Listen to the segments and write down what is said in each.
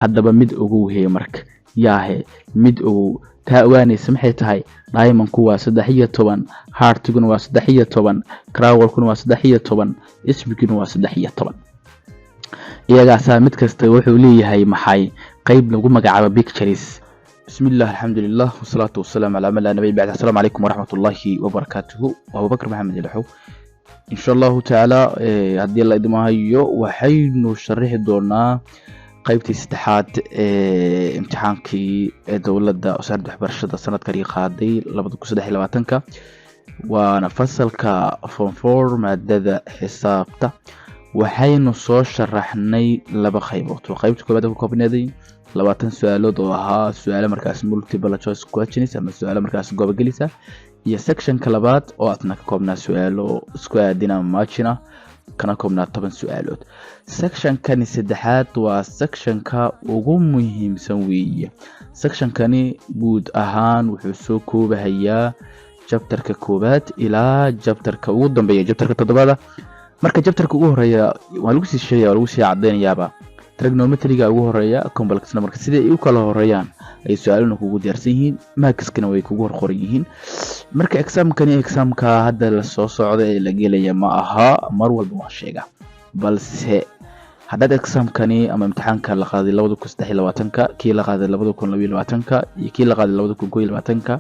haddaba mid ogow hee marka yaahe mid ogow taa ogaanaysa maxay tahay diamondku waa 13 heartiguna waa 13 crowlkuna waa 13 sbiguna waa 13 iyagaasaa mid kasta wuxuu leeyahay maxay qayb lagu magacaabo pictures bismillah alhamdulillah wassalatu wassalamu ala man la nabiy ba'da assalamu alaykum warahmatullahi wabarakatuh wa Abubakar Maxamed Ilaxow insha Allah ta'ala hadii la idmahayo waxaynu sharixi doonaa qaybtii saddexaad imtixaankii dawladda wasaaradda waxbarashada sanadkii qaaday 2023 waana fasalka form 4 maadada xisaabta waxaynu soo sharaxnay laba qaybood qaybta koobaad ku koobnaaday 20 su'aalood oo ahaa su'aalo markaas multiple choice questions ama su'aalo markaas goob galisa iyo section ka labaad oo aadna ka koobnaa su'aalo isku aadina maachina kana koobnaa 10 su'aalood section kan saddexaad waa section ka ugu muhiimsan weeye section kani guud ahaan wuxuu soo koobayaa chapter ka koobaad ilaa chapter ka ugu dambeeya chapter ka toddobaad marka chapter ka ugu horeeya waa lagu sii sheegay waa lagu sii cadeynayaaba trigonometry-ga ugu horeeya complex number sida ay u kala horeeyaan ay su'aaluna kugu diyaarsan yihiin markskana way kugu qoran yihiin marka examka hadda la soo socdo ee la gelaya ma aha mar walba waan sheega balse hadda examkani ama imtixaanka la qaaday 2023 kii la qaaday 2022 iyo kii la qaaday 2021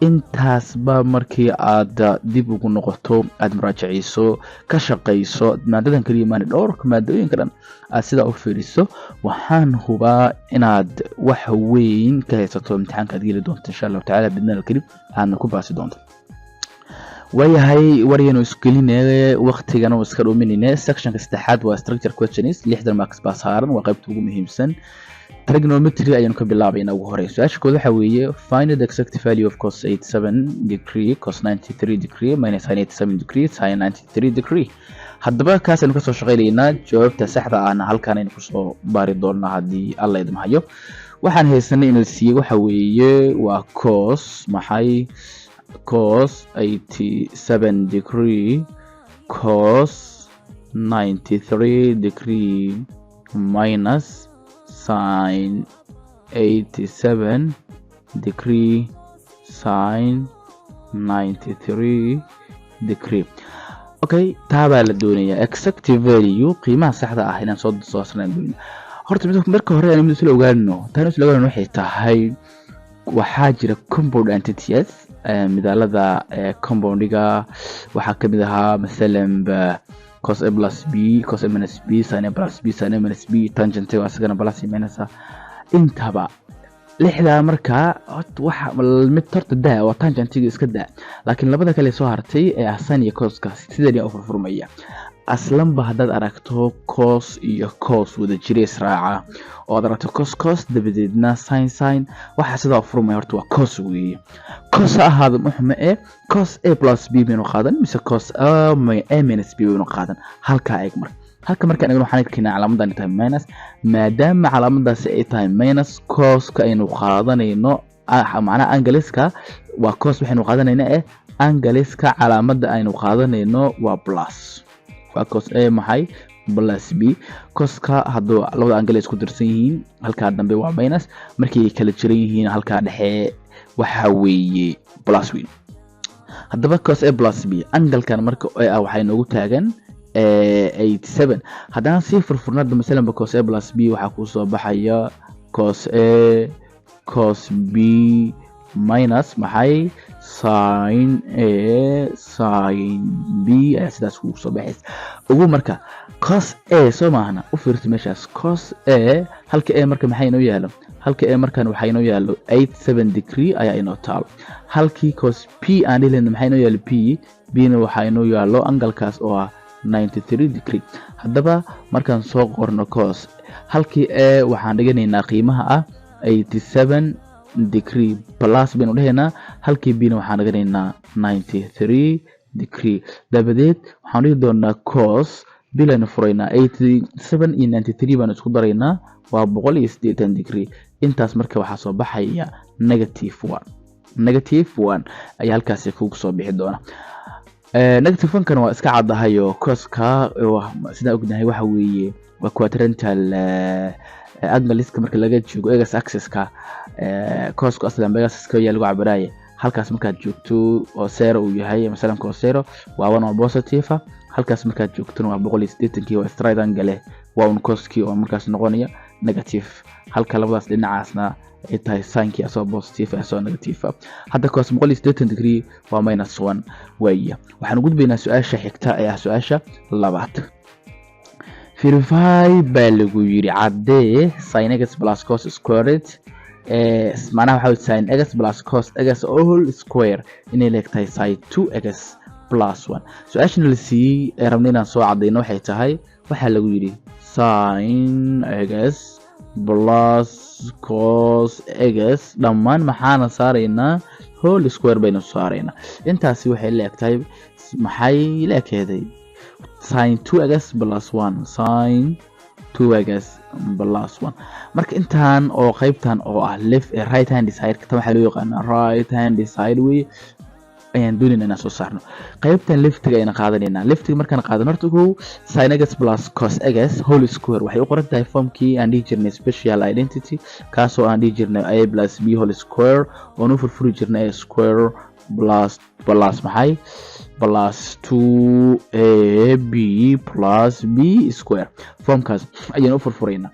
intaas ba markii aad dib ugu noqoto aad muraajaceyso ka shaqeyso maadadan kaliya maan dhowr maadooyin kale aad sida u fiiriso waxaan hubaa inaad wax weyn ka haysato imtixaanka aad geli doonto insha Allah ta'ala bidnaa kaliya aan ku baasi doonto wayahay wariyano iskelinay waqtigan oo iska dhuminayna section ka saddexaad waa structure questions 60 marks baa saaran waa qaybta ugu muhiimsan trigonometry ayaan ka bilaabaynaa ugu horeyso su'aasha koowaad waxa weeye find the exact value of cos 87 degree cos 93 degree minus sin 87 degree sin 93 degree haddaba kaas aynu ka soo shaqeynaynaa jawaabta saxda ah halkaan aynu ku soo baari doonaa hadii alla idin hayo waxaan haysanay inuu siiyo waxa weeye waa cos maxay cos 87 degree cos 93 degree minus sin 87 degree sin 93 degree okay taaba la doonaya exact value qiimaha saxda ah inaan soo saarnaan doonaa horta marka hore aan mid soo ogaano tan soo ogaano waxay tahay waxaa jira compound entities midalada compoundiga waxaa kamid ahaa midalan cos a plus b cos a minus b sin a plus b sin a minus b tangent waa isagana plus minus intaba lixda marka waxa mid torta daa waa tangentiga iska daa laakiin labada kale soo hartay ee sin iyo cos ka sidii u furfurmaya aslan ba hadad aragto cos iyo cos wada jiray israaca oo aad aragto cos dabadeedna sin waxa sida furmay horta waa cos weeye cos ahaad muxma cos a plus b binu qaadan mise cos a minus b binu qaadan halka eeg marka anagu waxaan keenaa calaamadan tahay minus maadaama calaamadaas ay tahay minus cos ka aynu qaadanayno macna angleska waa cos waxaynu qaadanaynaa angleska calaamada aynu qaadanayno waa plus waa cos a maxay plus b cos ka hadoo labada angle isku dirsan yihiin halka dambe waa minus markii ay kala jiran yihiin halka dhexe waxa weeye plus weyn haddaba cos a plus b angle-kan marka waxay noogu taagan 87 haddaan si furfurnada midalan cos a plus b waxa ku soo baxaya cos a cos b minus maxay sin a sin b sidaas ku soo baxaysa ugu marka cos a soo maahna u fiirto meeshaas cos a halka a marka maxay inoo yaalo halka a markan waxa inoo yaalo 87 degree ayaa inoo taal halkii cos p aan dhilayna maxay inoo yaalo p b na waxa inoo yaalo angle-kaas oo ah 93 degree haddaba markaan soo qorno cos halkii a waxaan dhiganaynaa qiimaha ah 87 degree plus baynu dhahaynaa halkii b na waxaan dhiganaynaa 93 degree dabadeed waxaan dhigi doonaa cos b layna furaynaa 87 iyo 93 baan isku daraynaa waa 180 degree intaas marka waxaa soo baxaya -1 ayaa halkaas ku soo bixi doona negative 1 kan waa iska cadahayo cos ka sida ognahay waxa weeye waa quadrantal angaliska marka laga joogo egas axis-ka cos-ku aslan begaska ayaa lagu cabiraya halkaas markaad joogto oo zero uu yahay masalan cos 0 waa 1 oo positive ah halkaas markaad joogtona waa 180 waa straight angle waa un cos-kii oo markaas noqonaya negative halka labadaas dhinacaasna ay tahay sin-kii asoo positive asoo negative hadda cos 180 degree waa -1 weeye waxaan gudbaynaa su'aasha xigta ee ah su'aasha labaad verify baa lagu yiri cadee sin x plus cos squared macnaha waxa sin x plus cos x all square inay leegtahay sin 2x plus 1 su'aashana la siiyay rabnay inaan soo cadeyno waxay tahay waxa lagu yiri sin x plus cos x dhammaan maxaana saaraynaa whole square baynu saaraynaa intaasi waxay leegtahay maxay leekeeday sin 2x plus 1 sin 2x plus 1 marka intaan oo qaybtan oo ah left right hand side ka waxa loo yaqaan right hand side way ayaan doonayna inaan soo saarno qaybtan leftiga ayaan qaadanayna leftiga markaan qaadano horta ko sin x plus cos x whole square waxay u qoran tahay formkii aan dhigi jirnay special identity kaasoo aan dhigi jirnay a plus b whole square oo nu furfuri jirnay a square plus maxay plus 2ab plus b square formkaas ayaan u furfurayna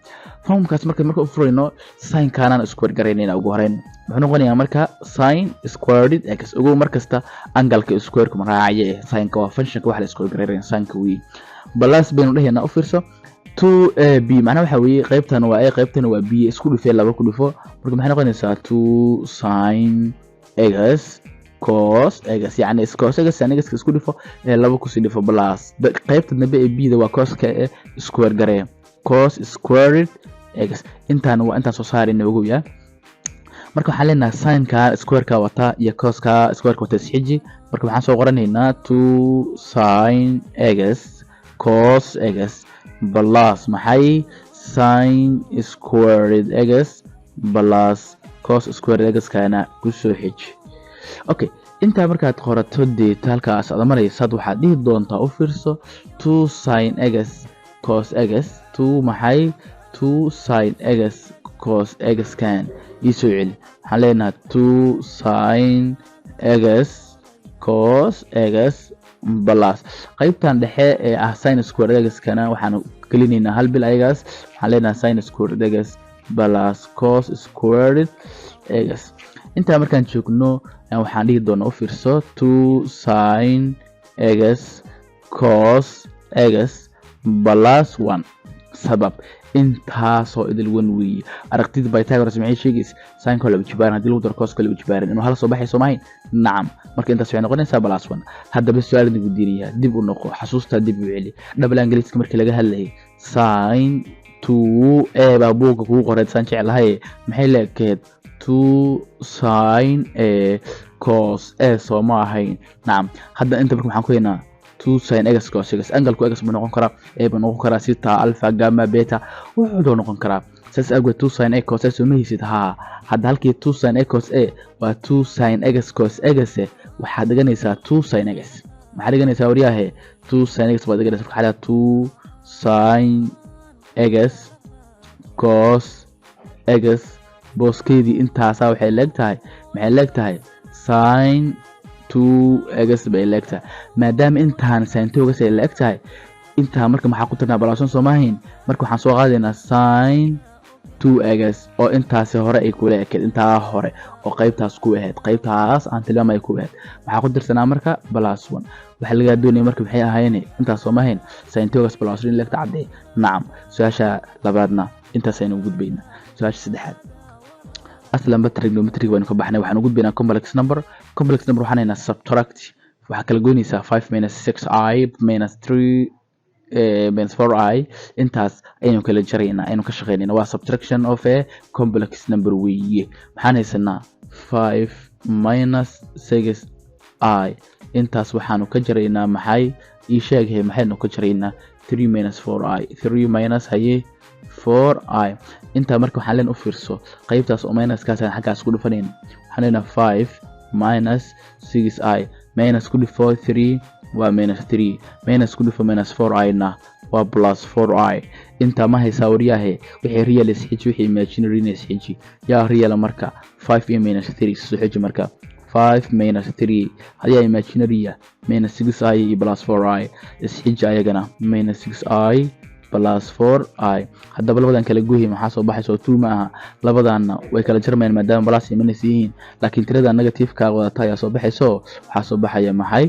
formkaas marka u furayno sin kaanaan square garaynayna ugu horeyn wuxuu noqonayaa marka sin squared x ugu markasta angle-ka square ku raacaya sin ka waa function-ka wax la square garaynaya sin ka weey plus baynu dhahaynaa u fiirso 2ab macnaha waxa weeye qaybtan waa a qaybtan waa b isku dhifay laba ku dhifo marka maxay noqonaysaa 2 sin x cos x yani cos x yani x isku dhifo laba ku sii dhifo plus qaybta dambe ee b da waa cos ka square garay cos squared x intaan waa intaan soo saarayna ugu yaa marka waxaan leenahay sin ka square ka wata iyo cos ka square ka wata isxiji marka waxaan soo qoranaynaa 2 sin x cos x plus maxay sin squared x plus cos squared x kana ku soo xiji okay inta markaad qorato data halkaas aad maraysaad waxaad dhihi doontaa u fiirso 2 sin x cos x 2 maxay 2 sin x cos x kan isoo celi waxaan leenahay 2 sin x cos x plus qaybtan dhexe ee ah sin squared x kana waxaan gelinaynaa hal bil ayagaas waxaan leenahay sin squared x plus cos squared x inta markaan joogno waxaan dhihi doonaa u fiirso 2 sin x cos x plus 1 sabab intaasoo idil wan weeye aragtida Pythagoras maxay sheegaysaa sin ka laba jibaaran hadii lagu daro cos ka laba jibaaran inuu hal soo baxayso maahay nacam marka intaas waxay noqonaysaa plus 1 haddaba su'aal idin gudiinaya dib u noqo xasuusta dib u celi double Ingiriiska markii laga hadlayay sin 2 baa buuga kugu qoray san jeclahay maxay leekeed 2 sin cos soo ma ahayn nacam hadda inta marka waxaan ku haynaa 2 sin x cos x angle ku x ma noqon karaa baa noqon karaa sita alpha gamma beta wuxuu noqon karaa saas awgeed 2 sin x cos x ma haysid hadda halkii 2 sin x cos a waa 2 sin x cos x waxaad dhiganaysaa 2 sin x maxaad dhiganaysaa wariyaha 2 sin x baad dhiganaysaa waxa la 2 sin x cos x booskeedii intaasa waxay leegtahay maxay leegtahay sin 2x bay leegtahay maadaama intaan sin 2x ay leegtahay inta marka maxaa ku tirnaa balaason Soomaaliyin marka waxaan soo qaadaynaa sin 2x oo intaasi hore ay ku leeyahay intaa hore oo qaybtaas ku ahayd qaybtaas aan tilmaamay ku ahayd maxaa ku tirsanaa marka plus 1 waxa laga doonayay marka maxay ahaayeen intaas Soomaaliyin sin 2x plus 1 leegta cadee nacam su'aasha labaadna intaas aynu gudbayna su'aasha saddexaad aslan ba trigonometry waan ka baxnay waxaan u gudbaynaa complex number waxaan haynaa subtract waxa kala goynaysaa 5 - 6i - 3 - 4i intaas aynu kala jaraynaa aynu ka shaqeynayna waa subtraction of a complex number weeye maxaan haysanaa 5 - 6i intaas waxaanu ka jaraynaa maxay ii sheegay maxaynu ka jaraynaa 3 - 4i 3 - haye 4i inta marka waxaan leen u fiirso qaybtaas oo minuskaas aan xaggaas ku dhufanayna waxaan leenahay 5 - 6i minus ku dhifo 3 waa -3 minus ku dhifo -4i na waa plus 4i inta ma haysaa waryahe wixii real isxiji wixii imaginary isxiji yaa real marka 5 minus 3 soo xiji marka 5 minus 3 haddii imaginary minus 6i iyo plus 4i isxiji ayagana minus 6i plus 4i haddaba labadan kala gooyi maxaa soo baxayso 2 ma aha labadaana way kala jarmayaan maadaama plus iyo minus yihiin laakiin tirada negative ka wadata ayaa soo baxayso waxaa soo baxaya maxay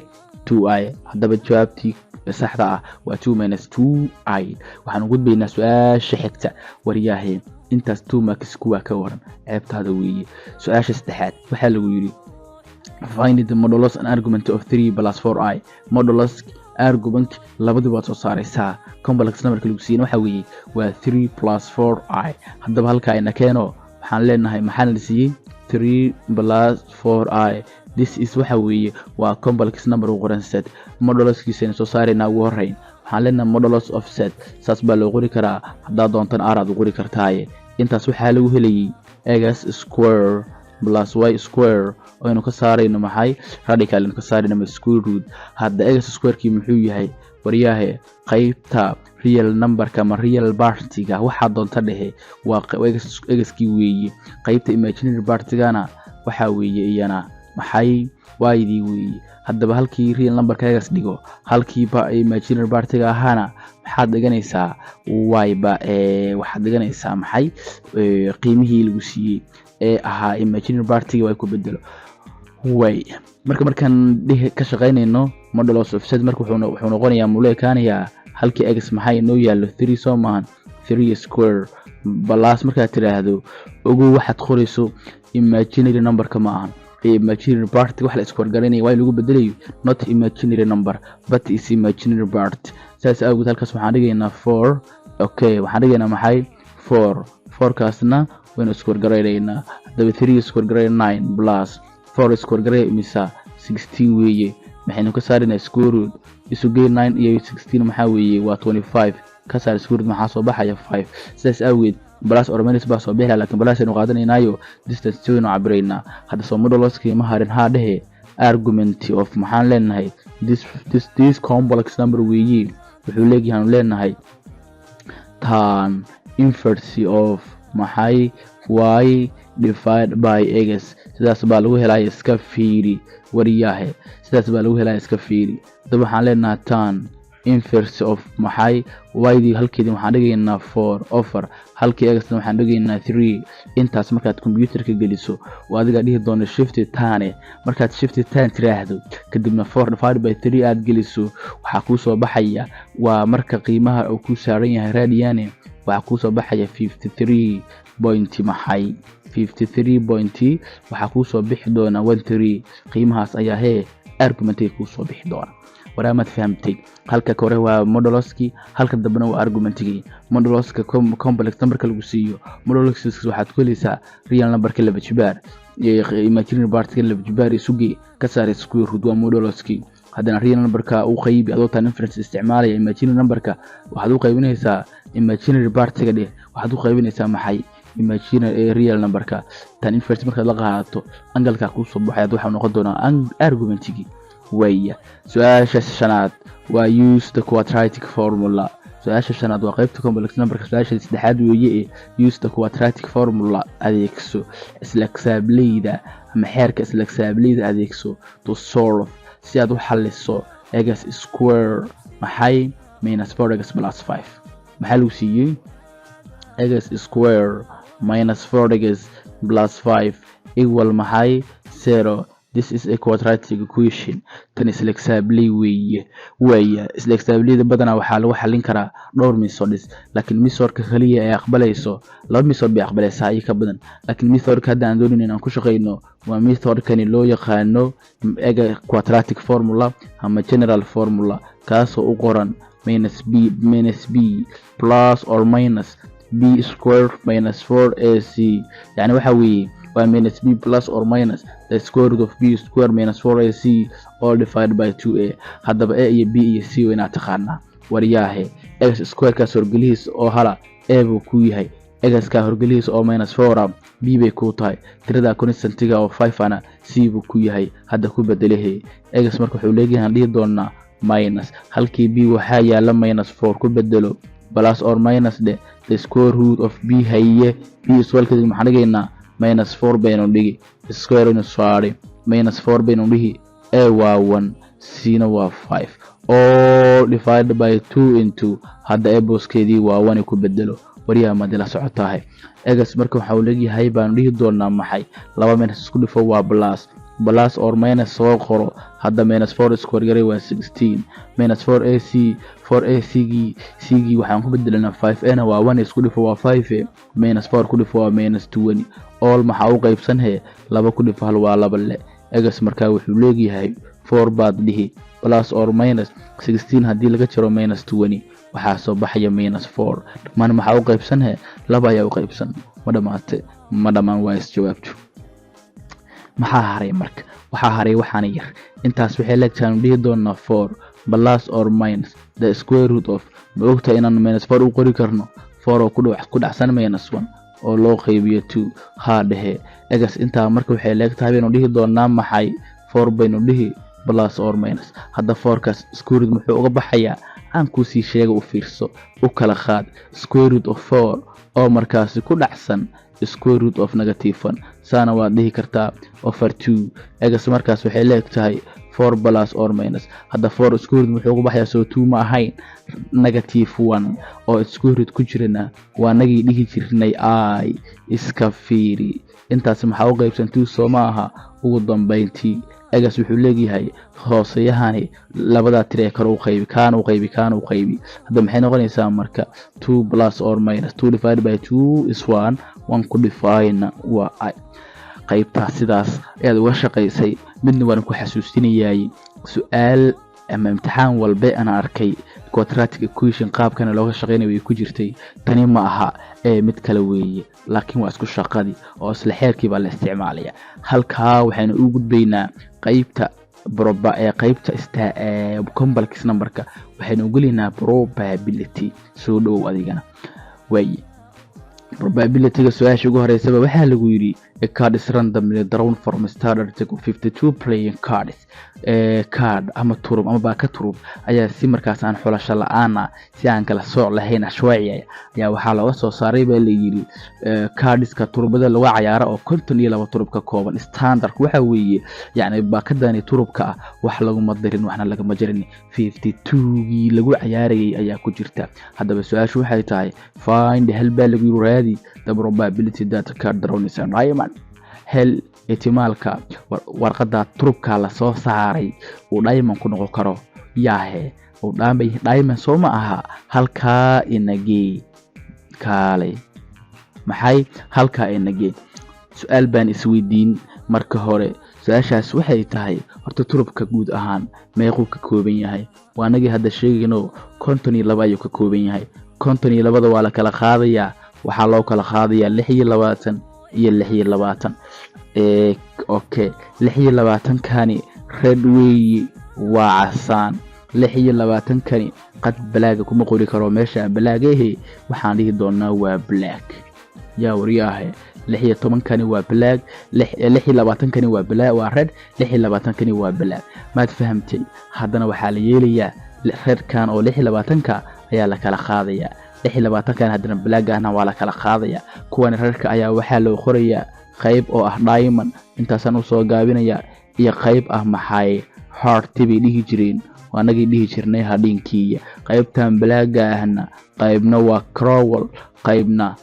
2i haddaba jawaabtii saxda ah waa 2 minus 2i waxaan ugu gudbaynaa su'aasha xigta waryahay intaas 2 marks kuwa ka waran ceebtaada weeye su'aasha saddexaad waxaa lagu yiri find the modulus and argument of 3 plus 4i modulus argument labaduba soo saaraysaa complex number lagu siiyay waxa weeye waa 3 plus 4i haddaba halka ayna keeno waxaan leenahay maxaa la siiyay 3 plus 4i this is waxa weeye waa complex number u qoran set moduluskiisa soo saarayna ugu horeyn waxaan leenahay modulus of set saas baa loo qori karaa hadaa doontan aad u qori kartaa intaas waxa lagu helayay x square plus y square oo inuu ka saarayno maxay radical inuu ka saarayno square root hadda x square kii muxuu yahay waryahay qaybta real number kama real part-ga waxa doonta dhehe waa x kii weeye qaybta imaginary part-gana waxa weeye iyana maxay y-dii weeye haddaba halkii real number ka x dhigo halkii imaginary part-ga ahana waxaad dhiganaysaa y ba waxaad dhiganaysaa maxay qiimihii lagu siiyay ee ahaa imaginary part-ga way ku bedelo way markaan ka shaqeynayno modulus of set marka wuxuu noqonayaa muleekaanaya halkii x maxay noo yaalo 3 soo maahan 3 square plus markaad tiraahdo ugu waxaad qorayso imaginary number ka ma ahan imaginary part wax la isku wargaranay way lagu bedelayo not imaginary number but is imaginary part saas awgeed halkaas waxaan dhigaynaa 4 okay waxaan dhigaynaa maxay 4 kaasna waynu isku wargaraynaa hadaba 3 isku wargaray 9 plus 4 isku wargaray imisa 16 weeye maxaynu ka saarnaa square root isu geey 9 iyo 16 maxaa weeye waa 25 ka saar square root maxaa soo baxaya 5 saas awgeed plus or minus baa soo bixi laakiin plus aynu qaadanaynayo distance waynu cabiraynaa hadda soo modulus ma harin ha dhehe argument of maxaan leenahay this complex number weeye wuxuu leeyahay leenahay tan inverse of maxay y divided by x sidaas baa lagu helay iska fiiri wariyahay sidaas baa lagu helay iska fiiri dab waxaan leenahay tan inverse of maxay y-dii halkeedii waxaan dhigaynaa 4 over halkii x waxaan dhigaynaa 3 intaas markaad computerka geliso waa adiga dhihi doona shift tan markaad shift tan tiraahdo kadibna 4 divided by 3 aad geliso waxa ku soo baxaya waa marka qiimaha uu ku saaran yahay radian waxa ku soo baxaya 53 point maxay 53 point waxa ku soo bixi doona 13 qiimahaas ayaa argument ku soo bixi doona waraamad fahamtay halka kore waa moduluski halka dambana waa argumentigii moduluska complex number lagu siiyo moduluskiisa waxaad ku helaysaa real number ka laba jibaar imaginary part ka laba jibaar isugi ka saar square root waa moduluski haddana real number ka uu qaybi adoo tan inference isticmaalaya imaginary number ka waxaad u qaybinaysaa imaginary part ka dheh waxaad u qaybinaysaa maxay imaginary real number ka tan inference markaad la qaadato angle-ka ku soo baxay waxa noqon doona argumentigii waya su'aasha shanaad waa use the quadratic formula su'aasha shanaad waa qaybta complex number ka su'aasha saddexaad weeye use the quadratic formula adeegso isla xisaablayda ama xeerka isla xisaablayda adeegso to solve si aad u xalliso x square maxay minus 4x plus 5 maxaa lagu siiyay x square minus 4x plus 5 equal maxay 0 this is a quadratic equation tan isla xisaabli weeye isla xisaablayda badana waxa lagu xalin karaa dhowr methods laakiin methodka kaliya ay aqbalayso laba method bay aqbalaysaa ay ka badan laakiin methodka hadda aan doonayno inaan ku shaqeyno waa methodkani loo yaqaano quadratic formula ama general formula kaas oo u qoran minus b plus or minus b square minus 4ac yani waxa weeye waa minus b plus or minus the square root of b square minus 4ac all divided by 2a haddaba a iyo b iyo c wayna taqaanaa wariyaahe x square ka horgelihiisa oo hala a buu ku yahay x ka horgelihiisa oo minus 4 b bay ku tahay tirada constantiga oo 5 ana c buu ku yahay hadda ku bedelahay x marka wuxuu leeyahay dhihi doonaa minus halkii b waxaa yaala minus 4 ku bedelo plus or minus the square root of b haye b iswalka maxaan dhigaynaa minus 4 baynu dhigi square inu saari minus 4 baynu dhihi a waa 1 c na waa 5 all divided by 2 into hadda a booskeedii waa 1 ku bedelo wariyaa madila socotahay egas marka waxa uu leeyahay baan dhihi doonaa maxay 2 minus isku dhifo waa plus or minus soo qoro hadda minus 4 square garay waa 16 minus 4ac c waxaan ku bedelanaa 5a na waa 1 isku dhifo waa 5a minus 4 ku dhifo waa minus 20 all maxaa u qaybsan he 2 ku dhifo hal waa 2 le egas marka wuxuu leeyahay 4 baad dhihi plus or minus 16 hadii laga jiro minus 20 waxaa soo baxaya minus 4 dhamaan maxaa u qaybsan he 2 ayaa u qaybsan ma dhamaan waa isjawaabtu maxaa haray marka waxaa haray waxaan yar intaas waxay leegtaan dhihi doonaa 4 plus or minus the square root of ma ogta inaan minus 4 u qori karno 4 oo ku dhacsan minus 1 oo loo qaybiyo 2 ha dhahe egas intaa marka waxay leegtahay inuu dhihi doonaa maxay 4 baynu dhihi plus or minus hadda 4kaas square root muxuu uga baxayaa aan ku sii sheega u fiirso u kala qaad square root of 4 oo markaas ku dhacsan square root of negative 1 saana waa dhihi kartaa over 2 egas markaas waxay leegtahay 4 plus or minus hadda 4 square root muxuu uga baxayaa soo 2 ma ahayn negative 1 oo square root ku jirana waa nagii dhihi jirnay I iska fiiri intaas maxaa u qaybsan 2 soo ma aha ugu dambeyntii egas wuxuu leeyahay hoosayahani labada tire kor u qaybi kaan u qaybi hadda maxay noqonaysaa marka 2 plus or minus 2 divided by 2 is 1 ku define waa I qaybta sidaas aad uga shaqaysay midna waan ku xasuusinayay su'aal ama imtixaan walba ana arkay quadratic equation qaabkana looga shaqeynayo way ku jirtay tani ma aha mid kale weeye laakiin waa isku shaqadii oo isla xeerkii baa la isticmaalaya halka waxaan u gudbaynaa qaybta complex numberka waxaan u galeynaa probability soo dhow adigana way probability-ga su'aasha ugu horeysa waxaa lagu yiri a card is randomly drawn from a starter deck of 52 playing cards card ama turub ama baaka turub ayaa si markaas aan xulasho la'aana si aan kala sooc lahayn ashwaaciya ayaa waxaa looga soo saaray baa la yiri cardska turubada lagu ciyaaro oo 52 turub ka kooban standard waxa weeye yani baakadani turubka wax lagu madarin waxna laga majarin 52gii lagu ciyaarayay ayaa ku jirta hadaba su'aashu waxay tahay find hal baa lagu yiraahdi the probability that a card drawn is a diamond hel ihtimaalka warqada turubka la soo saaray uu diamond ku noqon karo yaahe uu diamond soo ma aha halka inagee kaalay maxay halka inagee su'aal baan isweydiin marka hore su'aashaas waxay tahay horta turubka guud ahaan meequu ka kooban yahay waanagii hadda sheegayno 52 ayuu ka kooban yahay 52 waa la kala qaadayaa waxaa loo kala qaadayaa 26 iyo 26 okay 26 kani red way waa casaan 26 kani qad balaaga kuma qori karo meesha balaageehe waxaan dhihi doonaa waa black yaa wariyaahe 16 kani waa black 26 kani waa black waa red 26 kani waa black maad fahamtay haddana waxaa la yeelayaa red kan oo 26 ka ayaa la kala qaadayaa 26 kan haddana black ahna waa la kala qaadayaa kuwan redka ayaa waxaa loo qorayaa qayb oo ah diamond intaasaan u soo gaabinaya iyo qayb ah maxay heart bay dhihi jireen waanagii dhihi jirnay hadhinkii qaybtan black ahna qaybna waa crowel qaybna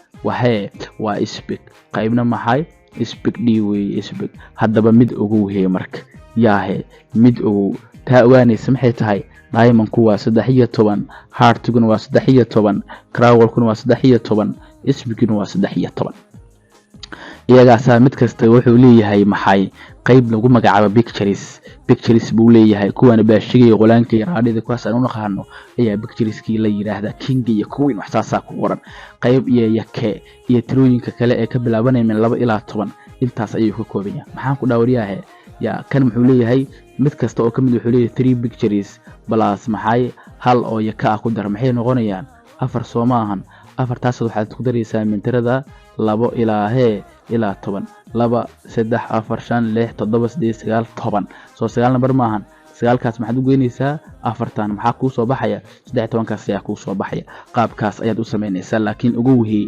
waa speak qaybna maxay speak way speak haddaba mid ugu weey marka yaahe mid ugu taa ogaanaysa maxay tahay diamond ku waa 13 heart kuna waa 13 crowel kuna waa 13 speak kuna waa 13 iyagaasa mid kasta wuxuu leeyahay maxay qayb lagu magacaabo pictures buu leeyahay kuwana baashigay qolaanka yaraadida kuwaas aan u naqaano ayaa pictureski la yiraahdaa king iyo queen wax saasa ku qoran qayb iyo yake iyo tirooyinka kale ee ka bilaabanaya min 2 ilaa 10 intaas ayuu ka kooban yahay maxaan ku dhaawariyahay ya kan muxuu leeyahay mid kasta oo kamid wuxuu leeyahay 3 pictures plus maxay hal oo yaka ku dar maxay noqonayaan 4 Soomahan 4 taas waxaad ku daraysaa min tirada 2 ilaa 10 2 3 4 5 6 7 8 9 10 soo 9 number maahan sagaalkaas maxaad u geynaysaa afartan maxaa kuu soo baxaya 13kaas ayaa kuu soo baxaya qaabkaas ayaad u sameynaysaa laakiin ugu wehey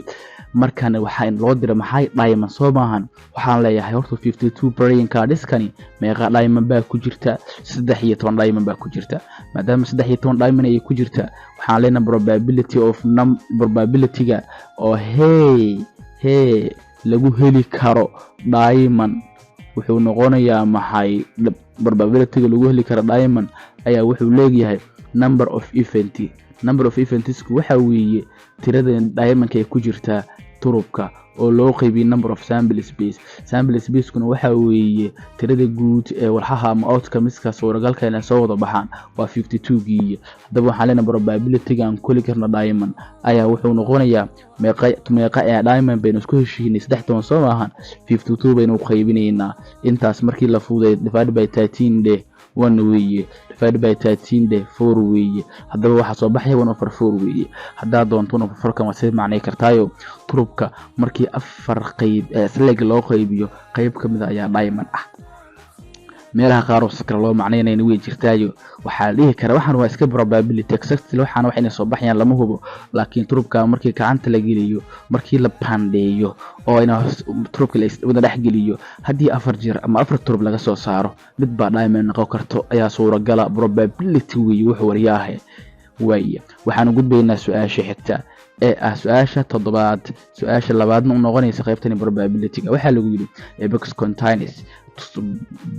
markan waxa in loo diray maxay diamond soo maahan waxaan leeyahay horta 52 playing cards-kani meeqa diamond baa ku jirta 13 diamond baa ku jirta maadaama 13 diamond ay ku jirta waxaan leenahay probability-ga oo hey lagu heli karo diamond wuxuu noqonayaa maxay probability-ga lagu heli karo diamond ayaa wuxuu leeyahay number of events waxa weeye tirada diamond-ka ay ku jirta turubka oo loo qaybiyay number of sample space kuna waxa weeye tirada guud ee walxaha ama outcome-ka suuragalka inay soo wada baxaan waa 52 hadaba waxaan leenahay probability-ga aan kuli karno diamond ayaa wuxuu noqonayaa meeqa ee diamond baynu isku heshiinay 13 soo maahan 52 baynu qaybinaynaa intaas markii la fuuday divided by 13 day 1 weeye divided by 13 day 4 weeye hadaba waxa soo baxay 1/4 weeye hadaa doonto 1/4 kan waa macnay kartaayo turubka markii afar qayb isleeg loo qaybiyo qayb kamid ah ayaa diamond ah meelaha qaar oo sakra loo macnaynayna way jirtaayo waxa la dhihi karaa waxaan waa iska probability exactly waxaan wax inay soo baxayaan lama hubo laakiin turubka markii gacanta la geliyo markii la pandeeyo oo ina turubka la wada dhex geliyo hadii afar jeer ama afar turub laga soo saaro mid baa diamond noqon karto ayaa suuragal probability weeye wax wariyaahay way waxaan gudbaynaa su'aasha xigta ee su'aasha toddobaad su'aasha labaadna u noqonaysa qaybtan probability-ga waxa lagu yiri box contains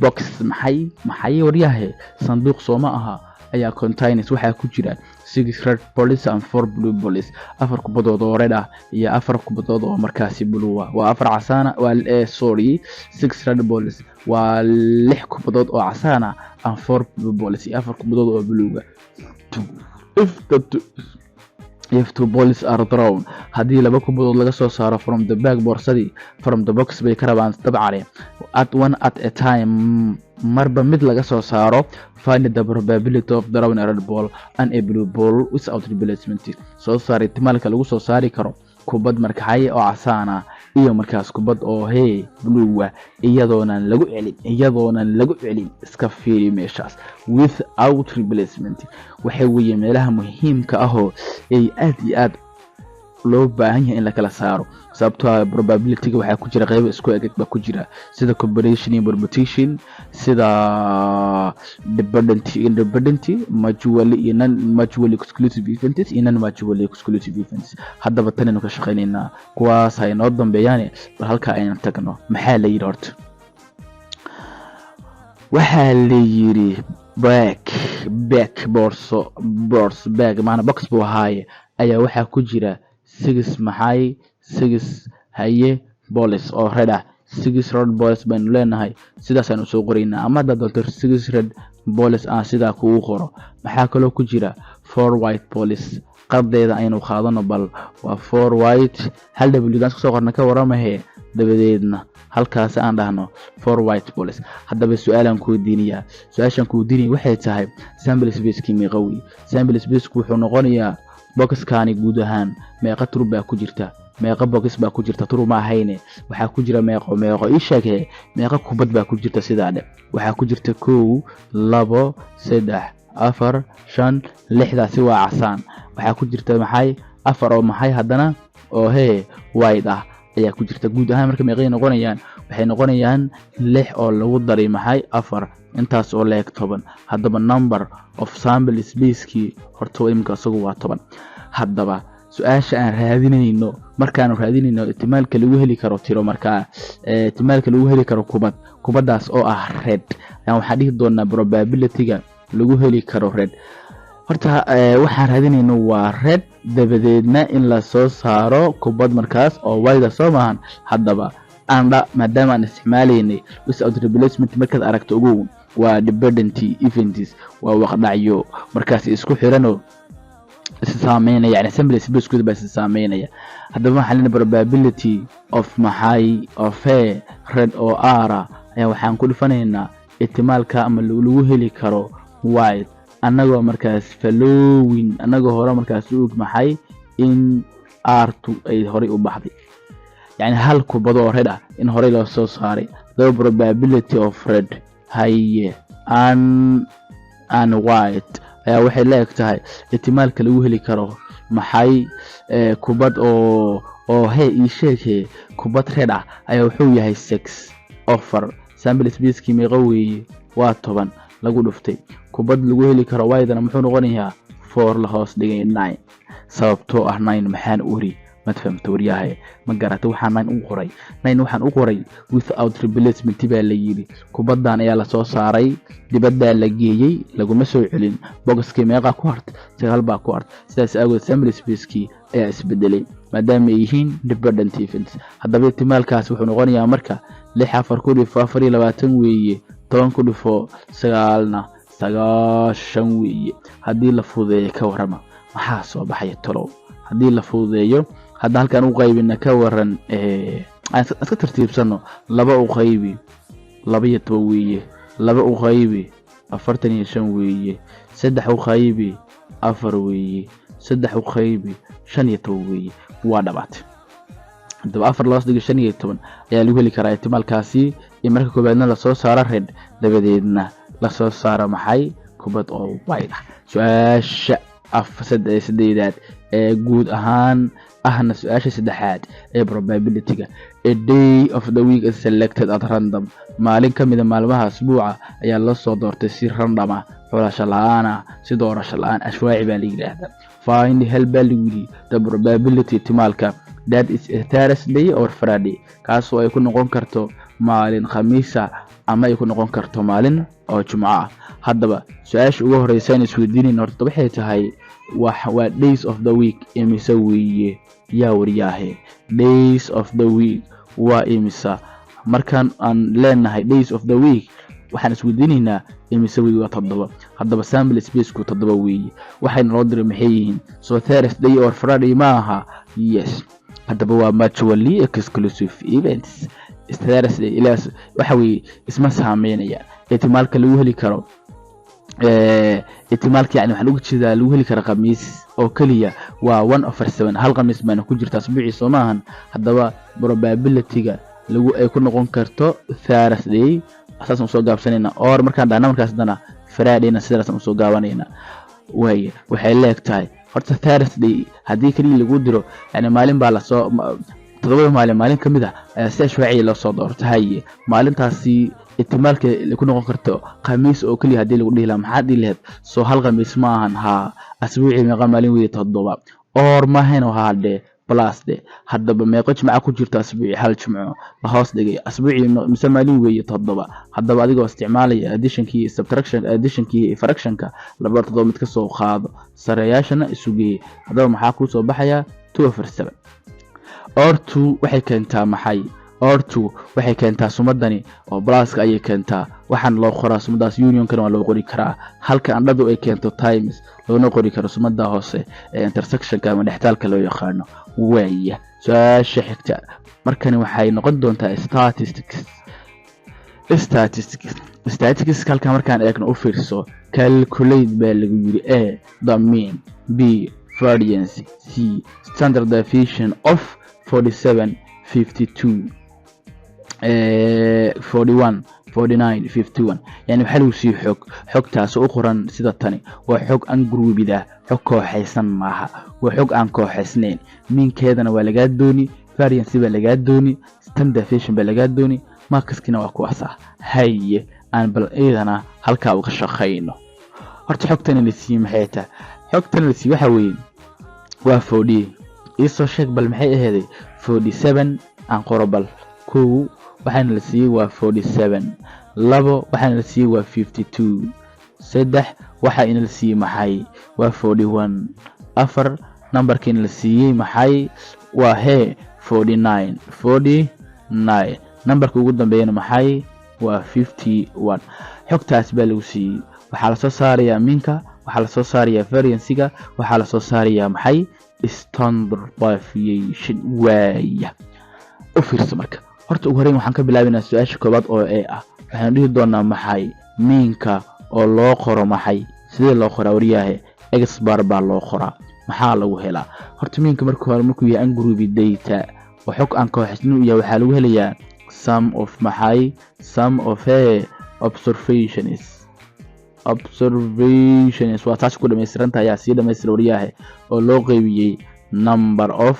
box maxay wariyaahay sanduuq sooma aha ayaa contains waxa ku jira 6 red balls and 4 blue balls afar kubadood oo red ah iyo afar kubadood oo markaasi blue ah waa afar casaana waa 6 red balls waa 6 kubadood oo casaana and 4 blue balls iyo afar kubadood oo blue ah if two balls are thrown hadii laba kubadood laga soo saaro from the bag borsadii from the box bay ka rabaan dabcan at a time marba mid laga soo saaro find the probability of throwing a red ball and a blue ball without replacement soo saari timalka lagu soo saari karo kubad markay oo casaana iyo markaas kubad oo blue iyadoonan lagu celin iska fiiri meeshaas without replacement waxay weeye meelaha muhiimka ah oo ay aad iyo aad loo baahan yahay in la kala saaro sababtoo probability-ga waxa ku jira qayb isku eg ba ku jira sida combination iyo permutation sida dependent mutually iyo non mutually exclusive events iyo non mutually exclusive events hadaba tan inuu ka shaqeynayna kuwaas ay noo dambeeyaan bal halka ayaan tagno maxaa la yiri horta waxa la yiri back bag maana box buu haaye ayaa waxa ku jira 6 haye balls oo red ah 6 red balls baan leenahay sidaas aan soo qoraynaa ama dad 6 red balls sida ku qoro maxaa kale ku jira 4 white balls qabdeeda aynu qaadano bal waa 4 white hal w gaan soo qorna ka waramahay dabadeedna halkaas aan dhahno 4 white balls hadaba su'aalan ku diiniya su'aashan ku diini waxay tahay sample space-kii meeqawi sample space-ku wuxuu noqonayaa box-kaani guud ahaan meeqa turub baa ku jirta meeqa box baa ku jirta turub ma ahayne waxa ku jira meeqo ii sheegay meeqa kubad baa ku jirta sidaade waxa ku jirta 1 2 3 4 5 6daasi waa casaan waxa ku jirta maxay afar oo maxay hadana oo white ah ayaa ku jirta guud ahaan marka meeqay noqonayaan waxay noqonayaan 6 oo lagu daray maxay afar intaas oo leeg 10 hadaba number of sample space-kii horta imka asagu waa 10 hadaba su'aasha aan raadinayno markaan raadinayno ihtimaalka lagu heli karo tiro markaa ihtimaalka lagu heli karo kubadaas oo ah red ayaan waxa dhihi doonaa probability-ga lagu heli karo red horta waxaan raadinayno waa red dabadeedna in la soo saaro kubad markaas oo white soo maahan hadaba anda maadaama aan isticmaalaynay without replacement markaad aragto ugu waa dependent events waa waqdacyo markaas isku xiranoo saameynaya yani sample space-kooda baa saameynaya hadaba waxaan leeyahay probability of maxay of red oo ara ayaa waxaan ku dhifanaynaa ihtimaalka ama lagu heli karo white anagoo markaas following anagoo hore markaas u maxay in r2 ay hore u baxday yani hal kubad oo red ah in hore loo soo saaray the probability of red haye an and white ayaa waxay la eg tahay ihtimaalka lagu heli karo maxay kubad oo ii sheegay kubad red ah ayaa wuxuu yahay 6 offer sample space meeqa weeye waa 10 lagu dhuftay kubad lagu heli karo white-na muxuu noqonayaa 4 la hoos dhigay 9 sababtoo ah 9 maxaan u ri ma fahamto wariyahay ma garato waxaan 9 waxaan u qoray without replacement baa la yiri kubadan ayaa la soo saaray dibadda la geeyay laguma soo celin boxkii meeqa ku hart 9 baa ku hart sidaas awgeed sample space ayaa isbedelay maadaama ay yihiin dependent events haddaba ihtimaalkaas wuxuu noqonayaa marka 6 4 ku dhifo 24 weeye 10 ku dhifo 9 9 weeye haddii la fududeeyo ka warama maxaa soo baxay tolow haddii la fududeeyo hadda halkan u qaybina ka waran iska tartiibsano 2 u qaybi 12 weeye 2 u qaybi 45 weeye 3 u qaybi 4 weeye 3 u qaybi 15 weeye waa dhabaat hadaba 4 loos dhiga 15 ayaa lagu heli karaa ihtimaalkaasi in marka koobaadna la soo saaro red dabadeedna la soo saaro maxay kubad oo white ah su'aasha sadeedaad ee guud ahaan ahna su'aasha saddexaad ee probability-ga a day of the week is selected at random maalin kamida maalmaha asbuuca ayaa la soo doortay si random ah xulasho la'aan si doorasho la'aan ashwaaci baa la yiraahdaa find help the probability ihtimaalka that is a Thursday or Friday kaasoo ay ku noqon karto maalin khamiisa ama ay ku noqon karto maalin oo jumco ah haddaba su'aasha ugu horeysa in isweydiinayno horta waxay tahay waa days of the week imisa weeye yaa wariyaahe days of the week waa imisa markaan aan leenahay days of the week waxaan isweydiinaynaa imisa weeye waa 7 haddaba sample space-ku 7 weeye waxayna loo diray maxay yihiin so Thursday or Friday maaha yes haddaba waa mutually exclusive events Thursday ilaas waxa weeye isma saameynaya ihtimaalka lagu heli karo ihtimaalka yani waxaan ugu jeedaa lagu heli karo khamiis oo kaliya waa 1/7 hal khamiis baan ku jirtaa asbuuci Soomahan haddaba probability-ga lagu ay ku noqon karto Thursday asaas soo gaabsanayna or markaan dhaana markaas dana Friday-na sidaas soo gaabanayna waxay leegtahay horta Thursday hadii kaliya lagu diro yani maalin baa la soo 7 maalin kamid ah ayaa si ashwaaci loo soo doortay maalintaasi ihtimaalka ku noqon karto khamiis oo kaliya hadii lagu dhihi lahaa maxaa dhihi lahayd soo hal khamiis ma ahan asbuuci meeqa maalin weeye 7 or ma hayno haade plus de haddaba meeqa jimca ku jirta asbuuci hal jimco la hoos dhigay asbuuci mise maalin weeye 7 haddaba adigoo isticmaalaya addition-kii subtraction addition-kii fraction-ka labada 7 mid ka soo qaado sareeyaashana isu geey haddaba maxaa ku soo baxaya 2/7 or 2 waxay keentaa maxay or 2 waxay keentaa sumadani oo pluska ayay keentaa waxaan loo qoraa sumadaas union-kana waa loo qori karaa halka andhadu ay keento times loona qori karo sumada hoose ee intersection-ka ama dhextaalka loo yaqaano waaya su'aasha xigta markani waxay noqon doontaa statistics halka markaan eegno u fiirso calculate baa lagu yiri a the mean b variance c standard deviation of 47 52 41 49 51 yani waxa lagu sii xogtaas oo qoran sida tani waa xog aan groupida xog kooxaysan maaha waa xog aan kooxaysnayn minkeedana waa laga dooni variance baa laga dooni standard deviation baa laga dooni markaskina waa kuwaas haye aan bal eedana halka uga shaqeyno horta xogtan la sii maxay tahay xogtan la sii waxa weeye waa 40 isoo sheeg bal maxay ahayd 47 aan qorobal koo waxaan la siiyay waa 47 labo waxaan la siiyay waa 52 saddex waxaan la siiyay maxay waa 41 afar numberkiin la siiyay maxay waa 49 numberka ugu dambeeyana maxay waa 51 xogtaas baa lagu siiyay waxaa la soo saarayaa minka waxaa la soo saarayaa variance-ga waxaa la soo saarayaa maxay standard deviation waaya u fiirso marka horta ugu horeyn waxaan ka bilaabaynaa su'aasha koobaad oo ah waxaan dhihi doonaa maxay minka oo loo qoro maxay sidee loo qoraa wariyaha x bar baa loo qoraa maxaa lagu helaa horta minka markuu yahay ungroup data oo xog aan kooxisnu iyo waxaa lagu helayaa sum of observations observations waa taas ku dhameystiranta ayaa sii dhameystir wariyaha oo loo qaybiyay number of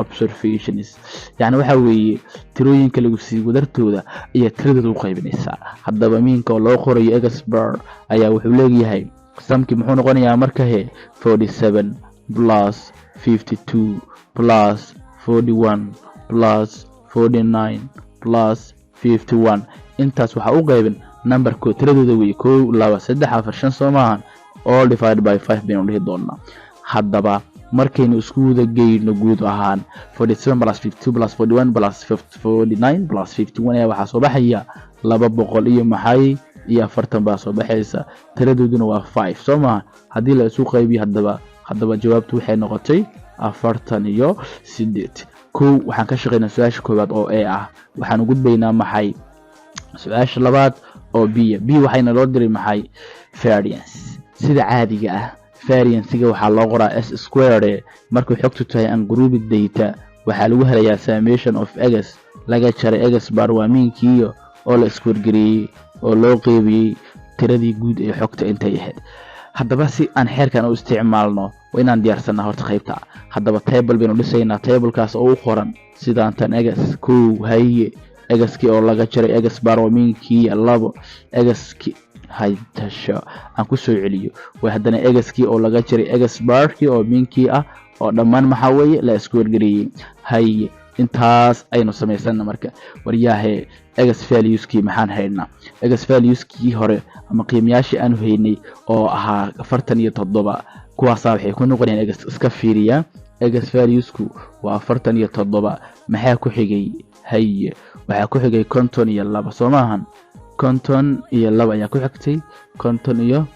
observations yani waxa weeye tirooyinka lagu sii wadartooda iyo tiradooda u qaybinaysa hadaba miinka oo loo qorayo x bar ayaa wuxuu leeyahay samki muxuu noqonayaa marka 47 plus 52 plus 41 plus 49 plus 51 intaas waxa u qaybin numberko tiradooda weeye 1 2 3 4 5 Soomahan all divided by 5 baynu dhihi doonaa hadaba markaynu isku wada geyno guud ahaan 47 plus 52 plus 41 plus 49 plus 51 ayaa waxa soo baxaya 200 iyo maxay iyo 40 baa soo baxaysa tiradooduna waa 5 Soomahan hadii la isku qaybiyo hadaba jawaabtu waxay noqotay 48 kow waxaan ka shaqeynaa su'aasha koowaad oo ah waxaan u gudbaynaa maxay su'aasha labaad oo b waxayna loo diray maxay variance sida caadiga ah variance-ga waxaa loo qoraa s squared markuu xogtu tahay ungrouted data waxaa lagu helayaa summation of x laga jaray x bar waa miinkii oo la square gareeyay oo loo qaybiyay tiradii guud ee xogta intay ahayd hadaba si aan xeerkan u isticmaalno waa inaan diyaarsanaa horta qaybta hadaba table baynu dhisaynaa tablekaas oo u qoran sidaan tan x kow haye x-kii oo laga jaray x bar waa miinkii labo x-kii haytasho aan ku soo celiyo way hadana x-kii oo laga jaray x bar-kii oo miinkii oo dhammaan maxaa weeye la isku wargareeyay haye intaas aynu sameysana marka wariyaha x values-kii maxaan haynaa x values-kii hore ama qiimayaashii aan haynay oo ahaa 47 kuwaas waxay ku noqonayaan x iska fiiriya x values-ku waa 47 maxaa ku xigay haye waxa ku xigay 52 Soomahan 52 ayaa ku xigtay 52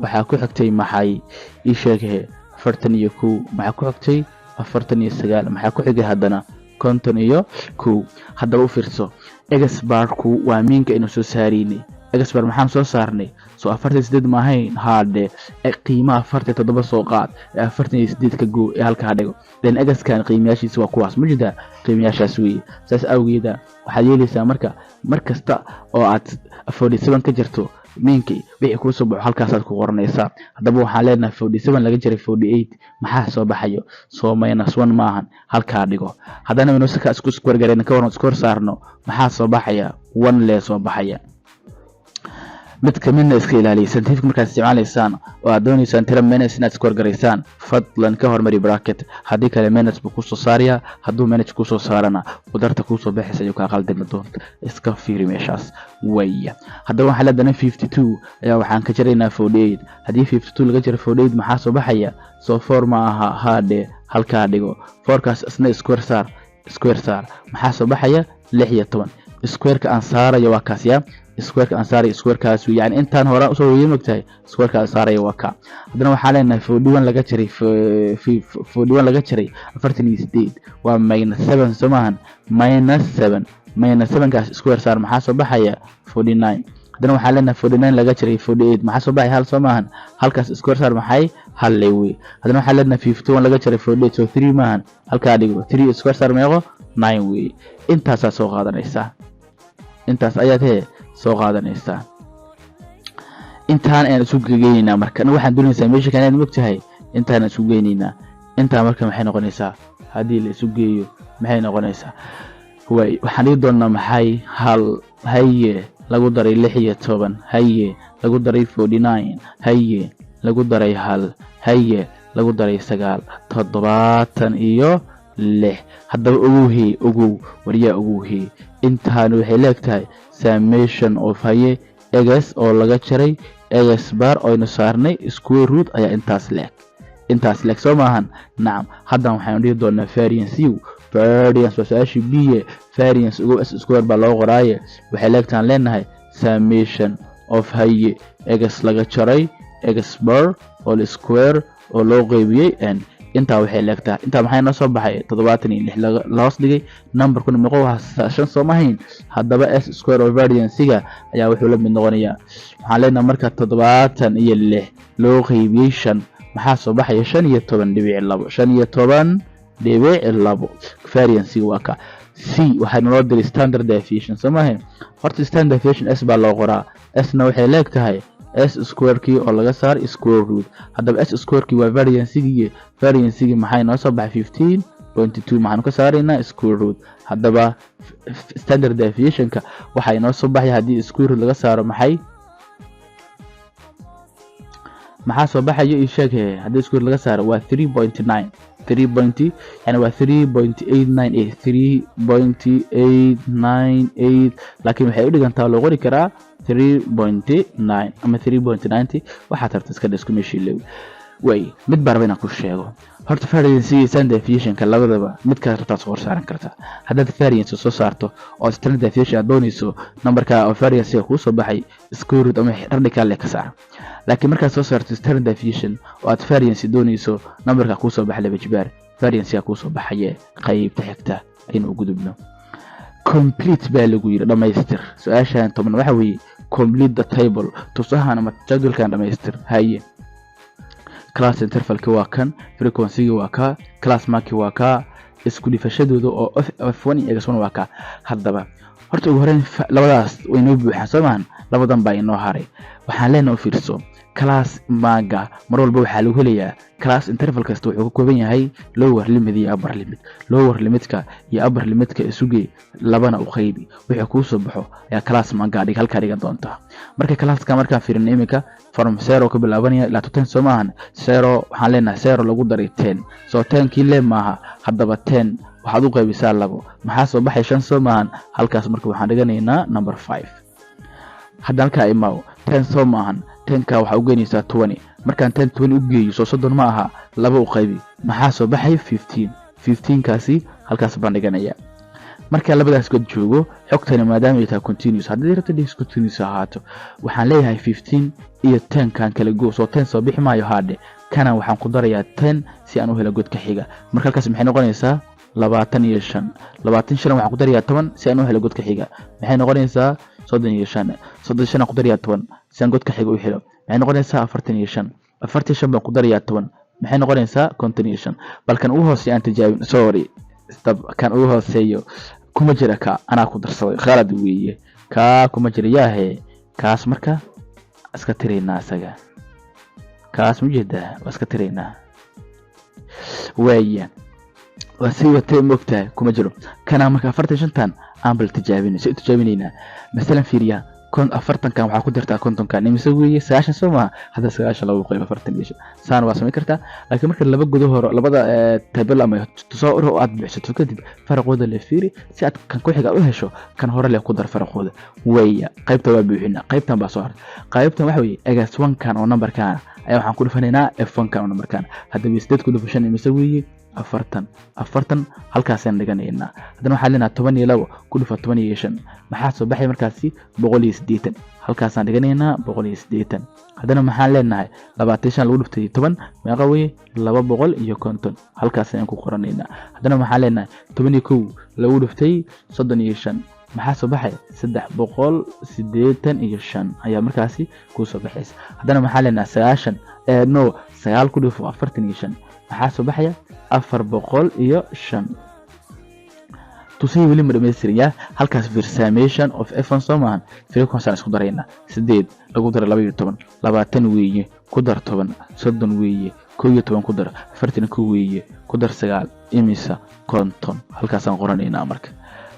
waxa ku xigtay maxay ii sheegay 41 maxaa ku xigtay 49 maxaa ku xigay hadana 51 hadaba u fiirso x bar-ku waa miinka inuu soo saareenay x bar maxaan soo saarnay soo 48 ma ahayn haade qiimaha 47 soo qaad 48 ka goo halka dhigo then x kan qiimayaashiisa waa kuwaas mujida qiimayaashaas weey saas awgeeda waxa yeelaysaa markasta oo aad 47 ka jirto miinkii wixii ku soo baxo halkaas aad ku qoranaysaa hadaba waxaan leenahay 47 laga jaray 48 maxaa soo baxayo soo -1 maahan halka dhigo hadana inuu saka isku square gareeyna ka waran square saarno maxaa soo baxaya 1 lee soo baxaya mid kamidna iska ilaaliya scientific markaad isticmaalaysaan oo aad doonaysaan tira minus inaad square gareysaan fadlan ka hormari bracket haddii kale minus buu ku soo saaraya hadduu minus ku soo saarana qudarta ku soo baxaysa ayuu ka qaldami doonta iska fiiri meeshaas waya haddaba waxaa leedahay 52 ayaa waxaan ka jaraynaa 48 haddii 52 laga jaro 48 maxaa soo baxaya soo 4 ma aha haade halka dhigo 4 kaas isna square saar maxaa soo baxaya 16 square ka aan saarayo waa kaas ya square ka aan saarayo square kaas yani intaan hore soo weeyay magtahay square ka aan saarayo waa ka hadana waxaa leenahay 41 laga jaray 41 laga jaray 48 waa -7 Soomahan -7 kaas square saar maxaa soo baxaya 49 hadana waxaa leenahay 49 laga jaray 48 maxaa soo baxay hal Soomahan halkaas square saar maxay hal leewi hadana waxaa leenahay 51 laga jaray 48 so 3 maahan halka dhigo 3 square saar meeqo 9 weey intaas soo qaadanaysa intaas ayaad soo qaadanaysa intaan aan isu geeynaa marka waxaan doonaysaa meesha kan aad mogtahay intaan isu geeynaa inta marka maxay noqonaysaa hadii la isu geeyo maxay noqonaysaa way waxaan dhigi doonaa maxay hal haye lagu daray 16 haye lagu daray 49 haye lagu daray hal haye lagu daray 9 76 hadaba ogow wariyaa ogow intaan waxay leegtahay summation of haye x oo laga jaray x bar oo ina saarnay square root ayaa intaas leeg soo maahan nacam hadan waxaan dhigi doonaa variance wasaashi b variance ugu s square baa loo qoraaye waxay leegtaan leenahay summation of haye x laga jaray x bar oo square oo loo qaybiyay n inta waxay leegtaa inta maxay noo soo baxay 76 la hoos dhigay numberkuna meeqo waa 5 Soomahan hadaba s square of variance-ga ayaa wuxuu la mid noqonayaa waxaan leenahay marka 76 loo qaybiyay 5 maxaa soo baxay 15.2 variance-ga waa ka c waxaynu noo diray standard deviation soo maahan horta standard deviation s baa loo qoraa s-na waxay leegtahay s square-kii oo laga saaray square root haddaba s square-kii waa variance-gii maxay noo soo baxay 15.2 maxaanu ka saaraynaa square root haddaba standard deviation-ka waxay noo soo baxay haddii square root laga saaro maxaa soo baxayo ii sheeg haddii square laga saaro waa 3.9 yani waa 3.898 laakiin waxay u dhigantaa loo qori karaa 3.9 ama 3.90 waxaad rabta iska dhisku meeshii leew way mid baa raba inaan ku sheego horta variance iyo standard deviation-ka labadaba mid kale rabtaa soo saaran kartaa haddaad variance soo saarto oo standard deviation aad doonayso numberka oo variance kuu soo baxay square root ama radical ka saar laakiin markaad soo saarto standard deviation oo aad variance doonayso numberka kuu soo baxay laba jibaar variance kuu soo baxay qaybta xigta aynu u gudubno complete baa lagu yiri dhamaystir su'aashan toban waxa weeye complete the table tusahan ama jadwalkan dhamaystir haye class interval-ki waa kan frequency-gi waa ka class mark-ki waa ka isku dhifashadooda oo f1 iyo x1 waa ka haddaba horta ugu horeyn labadaas way noo buuxaan soo maahan labadan baa inoo haray waxaan leenahay u fiirso class mark mar walba waxaa lagu helayaa class interval kasta wuxuu ka kooban yahay lower limit iyo upper limit lower limitka iyo upper limitka isuge labana u qaybi wixii kuu soo baxo ayaa class mark halka dhigan doonta marka classka markaan fiirino imika from 0 ka bilaabanaya ilaa 10 soo maahan 0 waxaan leenahay 0 lagu daray 10 soo 10 kii lee maaha haddaba 10 waxaad u qaybisaa labo maxaa soo baxay 5 soo maahan halkaas marka waxaan dhiganaynaa number 5 hadda halka imaaw 10 soo maahan 10ka waxa u geynaysaa 20 markaan 10 20 u geeyo soo 30 ma aha laba u qaybi maxaa soo baxay 15 kaasi halkaas baan dhiganaya marka labadaas god joogo xogtani maadaama ay tahay continuous haddii rabto discontinuous ahaato waxaan leeyahay 15 iyo 10 kan kala go soo 10 soo bixi maayo haade kana waxaan ku darayaa 10 si aan u helo godka xiga marka halkaas maxay noqonaysaa 25 waxaan ku darayaa 10 si aan u helo godka xiga maxay noqonaysaa 35 aan ku darayaa 10 si aan godka xiga u helo maxay noqonaysaa 45 baan ku darayaa 10 maxay noqonaysaa 55 balkan u hooseeyo aan tijaabin sorry kan ugu hooseeyo kuma jira ka anaa ku darsaday khalad weeye ka kuma jira yaahe kaas marka iska tireynaa asaga kaas mujeeda iska tireynaa weeye wasi watay mogtahay kuma jiro kana marka 45tan aan bal tijaabinayna mesela fiiriya kon 40 kan waxa ku dirtaa konton kan imise weeye 9 soma hada 9 lagu qayb 40 saan waa sameyn kartaa laakiin marka laba gudo hore labada table ama tusoo oo aad bixiso kadib farqooda la fiiri si aad kan ku xiga u hesho kan hore la ku dar farqooda weeye qaybta waa buuxina qaybtan baa soo hartay qaybtan waxa weeye x1 kan oo numberkan ayaa waxaan ku dhufanaynaa f1 kan oo numberkan hadda way ku dhufashan imise weeye 40 halkaas aan dhiganaynaa hadana waxaan leenahay 12 ku dhufa 15 maxaa soo baxay markaasi 180 halkaas aan dhiganaynaa 180 hadana maxaan leenahay 25 lagu dhuftay 10 meeqa weeye 250 halkaas aan ku qoranaynaa hadana maxaan leenahay 11 lagu dhuftay 35 maxaa soo baxay 385 ayaa markaasi ku soo baxaysa hadana maxaan leenahay 9 ku dhufo 45 maxaa soo baxaya 405 tusay weli madhameystiran halkaas versation of f1 Soomaan frequency isku darayna 8 lagu daro 12 20 weeye ku dar 10 30 weeye 11 ku dar 42 weeye ku dar 9 imisa konton halkaas aan qoranayna marka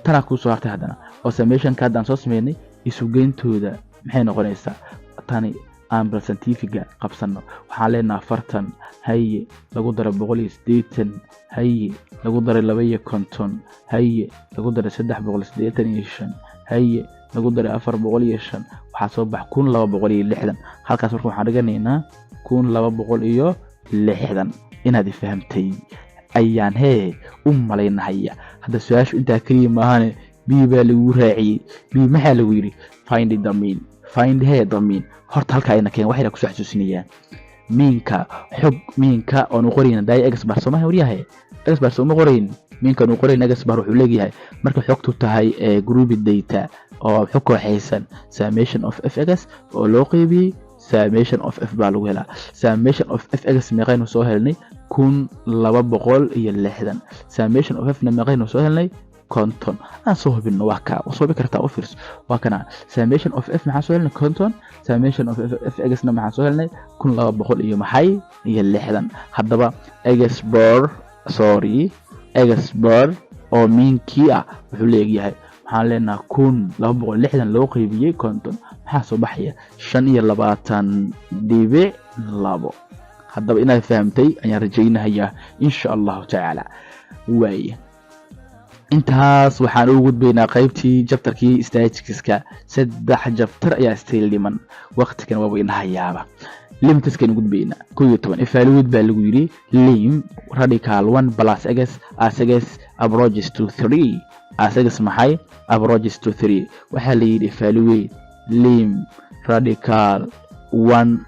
tana ku soo hartay hadana oo summation ka hadaan soo sameeynay isu geyntooda maxay noqonaysaa tani aan scientific qabsano waxaan leenahay 40 haye lagu daro 180 haye lagu daro 250 haye lagu daro 385 haye lagu daro 405 waxa soo bax 1260 halkaas marka waxaan dhiganaynaa 1260 inaad fahamtay ayaan u malaynahay hadda su'aashu inta kaliya maahan bi baa lagu raaciyay bi maxaa lagu yiri find the mean horta halka ayna keen waxay ku soo xasuusinayaan minka oo nu qorayna day x bar Soomaaliya wariyahay x bar Soomaaliya qorayn minka nu qorayna x bar wuxuu leeyahay marka xogtu tahay group data oo xog kooxaysan summation of fx oo loo qaybiyay summation of f baa lagu helaa summation of fx meeqaynu soo helnay 1260 summation of f na meeqaynu soo helnay konton aan soo hubino waa ka soo bi kartaa u fiirso waa kana summation of f maxaa soo helnay konton summation of f x na maxaa soo helnay 1200 iyo maxay iyo 60 haddaba x bar oo miinkii ah wuxuu leeyahay waxaan leenahay 1260 loo qaybiyay konton maxaa soo baxaya 25.2 haddaba inaad fahamtay ayaan rajaynayaa insha Allah ta'ala way intaas waxaan ugu gudbaynaa qaybtii chapterkii statistics-ka 3 chapter ayaa still dhiman waqtigan waa inahayaaba limitskan gudbaynaa 12 evaluate baa lagu yiri lim radical 1 plus x as x approaches to 3 as x maxay approaches to 3 waxa la yiri evaluate lim radical 1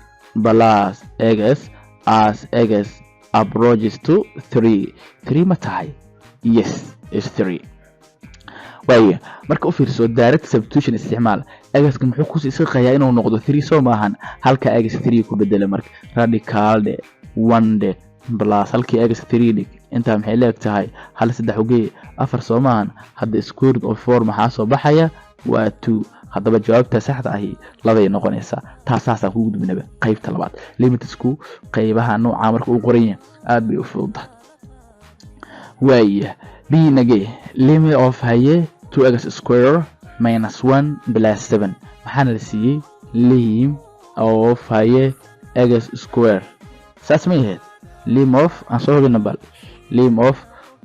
plus x as x approaches to 3 ma tahay yes is 3 way marka u fiirso direct substitution isticmaal x-ka muxuu ku sii qeeyaa inuu noqdo 3 soo maahan halka x 3 ku bedela marka radical 1 plus halka x 3 dhig inta maxay leegtahay hal 3 uge 4 soo maahan hadda square root of 4 maxaa soo baxaya waa 2 haddaba jawaabta saxda ahi labay noqonaysaa taasaas ku gudbinaba qaybta labaad limitsku qaybaha nooca marka uu qoran yahay aad bay u fududahay way b nage limit of haye 2x square minus 1 plus 7 maxaana la siiyey lim of haye x square saas ma yahay lim of aan soo hubina bal lim of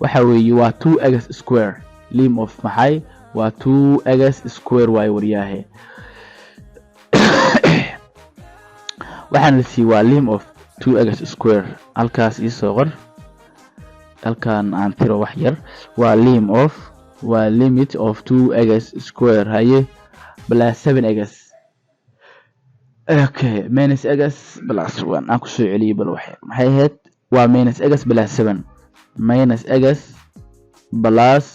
waxa weeye waa 2x square lim of maxay waa 2x square way wariyaahe waxaan la siiyey waa lim of 2x square halkaas ii soo qor halkan aan tiro wax yar waa lim of waa limit of 2x square haye plus 7x okay minus x plus 1 aan ku soo celiyay bal wax yar maxay ahayd waa minus x plus 7 minus x plus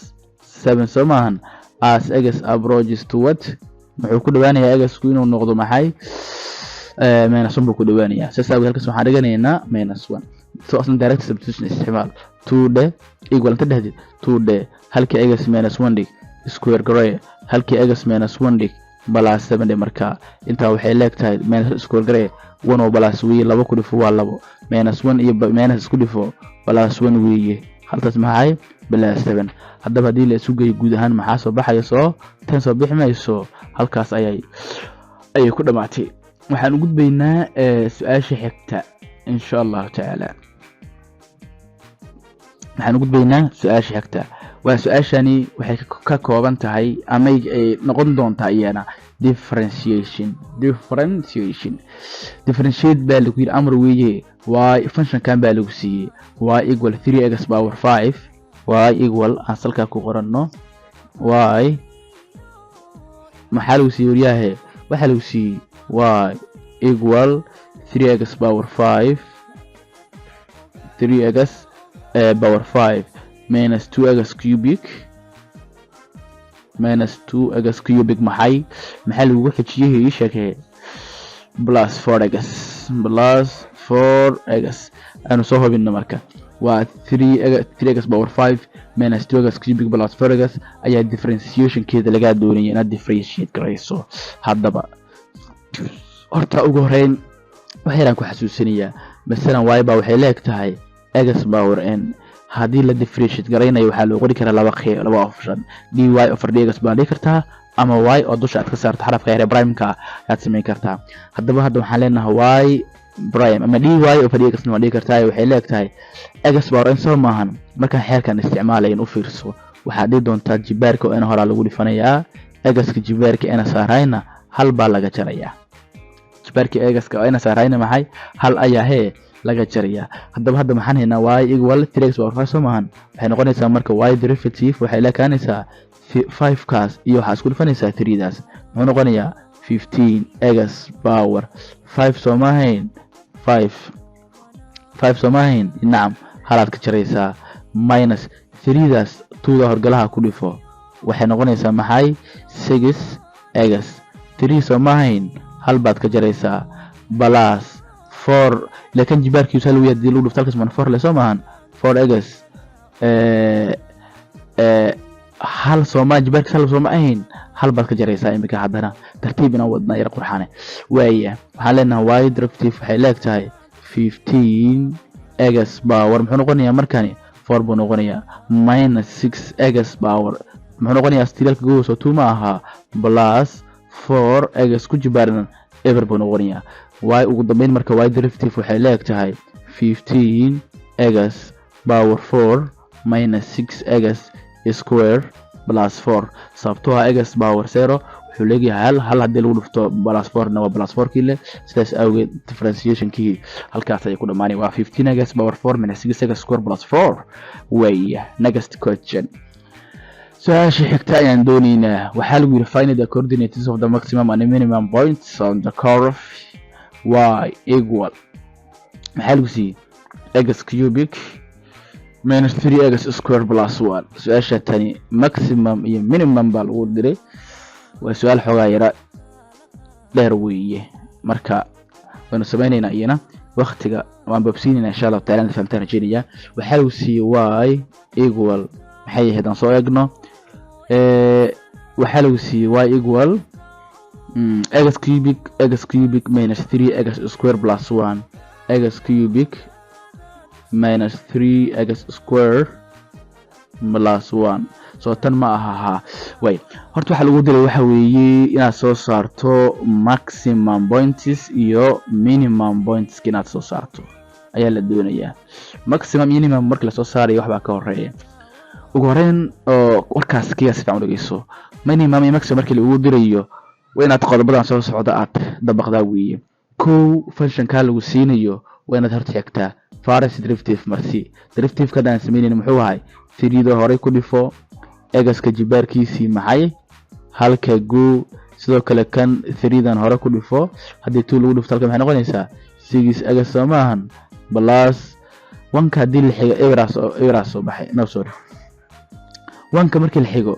7 soo maahan as x approaches to what muxuu ku dhawaanayaa x ku inuu noqdo maxay minus 1 buu ku dhawaanayaa sababta halkaas waxaan dhiganaynaa minus 1 so aslan direct substitution isticmaal 2d equal to 2d halka x minus 1 dig square gray halka x minus 1 dig plus 7d marka inta waxay leegtahay minus square gray 1 oo plus weeye 2 ku dhifo waa 2 minus 1 iyo minus isku dhifo plus 1 weeye halkaas maxay plus 7 haddaba hadii la isu geeyo guud ahaan maxaa soo baxaya soo tan soo bixmayso halkaas ayay ku dhamaatay waxaan u gudbaynaa su'aasha xigta insha Allah ta'ala waxaan u gudbaynaa su'aasha xigta waa su'aashani waxay ka kooban tahay ama ay noqon doontaa iyana differentiate baa lagu yiri amar weeye y function kan baa lagu siiyey y equal 3x power 5 y equal asalka ku qoranno y maxaa lagu siiyey wariyaha waxa lagu siiyey y equal 3x power 5 3x power 5 minus 2x cubic maxay lagu xijiyay ii sheekay plus 4x aanu soo hubinno marka waa 3x power 5 minus 2x cubic plus 4x ayaa differentiation keeda laga doonayay inaad differentiate garayso haddaba horta ugu horeyn waxaan ku xasuusinayaa masalan y baa waxay leegtahay x power n hadii la differentiate garaynayo waxa loo qori karaa laba option dy over dx baa dhigi kartaa ama y oo dusha aad ka saarto xarafka yar prime-ka aad sameyn kartaa hadda waxaan leenahay y prime ama dy over dx waa dhigi kartaa waxay leegtahay x power n soo maahan marka xeerkan isticmaalayn u fiirso waxa dhigi doontaa jibaarka oo in hore lagu dhifanayaa x-ka jibaarka ina saarayna hal baa laga jarayaa jibaarka x-ka oo ina saarayna maxay hal ayaa laga jarayaa haddaba maxaan haynaa y equal 3x power 5 soo maahan waxay noqonaysaa marka y derivative waxay la kaanaysaa 5 kaas iyo waxa isku dhifanaysaa 3 daas wuxuu noqonayaa 15x power 5 soo maahan 5 soo maahan nacam halaad ka jaraysaa minus 3 daas 2 da horgalaha ku dhifo waxay noqonaysaa maxay 6x 3 soo maahan hal baad ka jaraysaa plus 4 لكن جبارك يساوي يدي لو دفتالكس من 4 لسه معن 4x hal sooma jibaarkiisa hal sooma ahayn hal baad ka jaraysaa imika haddana tartiib inaan wadnaa yar qurxane waaya waxaan leenahay y derivative waxay leegtahay 15 x power muxuu noqonayaa markani 4 buu noqonayaa minus 6 x power muxuu noqonayaa stilaalka goos oo 2 ma aha plus 4 x ku jibaaran ever buu noqonayaa y ugu dambeyn marka y derivative waxay leegtahay 15 x power 4 minus 6 x square plus 4 sababtoo ah x power 0 wuxuu leeyahay hal haddii lagu dhufto plus 4 na waa plus 4 kile sidaas awgeed differentiation kii halkaas ay ku dhamaanay waa 15 x power 4 minus 6 x square plus 4 way next question su'aasha xigta ayaan doonaynaa waxaa lagu yiri find the coordinates of the maximum and minimum points on the curve y equal maxaa lagu siiyay x cubic minus 3x square plus 1 su'aasha tani maximum iyo minimum baa lagu diray waa su'aal xogaa yara dheer weeye marka waynu sameynayna iyana waqtiga waan babsiinayna insha Allah taala fahamtaan rajeenaya waxa lagu siiyay y equal maxay yahay soo eegno waxa lagu siiyay y equal x cubic minus 3x square plus 1 x cubic minus 3x square plus 1 so tan ma aha way horta waxa lagu diray waxa weeye inaad soo saarto maximum points iyo minimum points inaad soo saarto ayaa la doonayaa maximum minimum marka la soo saarayo waxba ka horeeya ugu horeen oo warkaas qiyaas fiican u dhigeyso minimum iyo maximum marka lagu dirayo waa inaad qodobadan soo socda aad dabaqdaa weeye ko function ka lagu siinayo waa inaad horta xigtaa first derivative marsi derivative ka daan sameeyeen muxuu ahay 3 hore ku dhifo x ka jibaarkiisii maxay halka go sidoo kale kan 3 hore ku dhifo hadii 2 lagu dhifto halka maxay noqonaysaa 6 x soomaan plus 1 ka hadii la xigo everas soo baxay no sorry 1 ka markii la xigo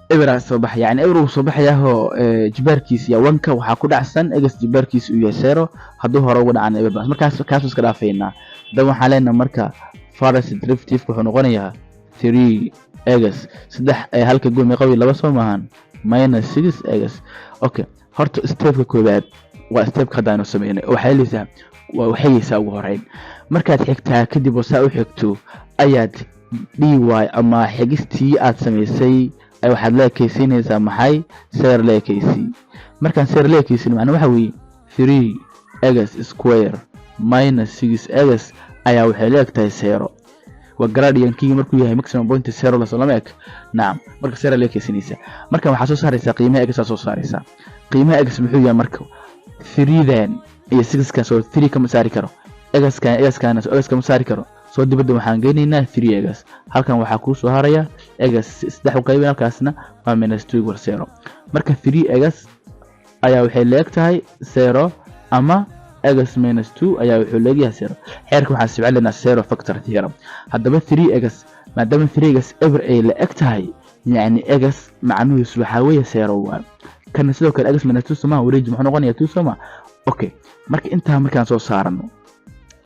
everas soo baxay yani ever soo baxayaho jibaarkiisii 1 ka waxa ku dhacsan x jibaarkiisii uu yahay 0 haduu hore uga dhacaan everas markaas kaas iska dhaafeynaa dan waxaan leenahay marka first derivative wuxuu noqonayaa 3x halka go meeqawi laba soo maahan minus 6x okay horta stepka koobaad waa stepka hadaan sameeynay waxay ugu horeyn markaad xigtaa kadib oo saa u xigto ayaad dy ama xigistii aad sameysay ay waxaad leekaysiinaysaa maxay seer leekaysi markaan seer leekaysin macna waxa weeye 3x square minus 6x ayaa waxay leegtahay 0 wa gradient kii markuu yahay maximum point 0 la salaam ek naam marka 0 leekaysinaysa marka waxa soo saaraysa qiimaha x soo saaraysa qiimaha x muxuu yahay marka 3 dan iyo 6 ka soo 3 kama saari karo x kama saari karo soo dibadda waxaan geynaynaa 3x halkan waxa ku soo haraya x saddex u qaybin halkaasna waa -2 equal 0 marka 3x ayaa waxay leegtahay 0 ama x minus 2 ayaa wuxuu leeyahay 0 xeerka waxaan sibcalina 0 factor theorem hadaba 3x maadaama 3x ever ay la eg tahay yani x macnuhiisu waxa weeye 0 waa kan sidoo kale x minus 2 sama wareej muxuu noqonayaa 2 sama okay marka inta markaan soo saarano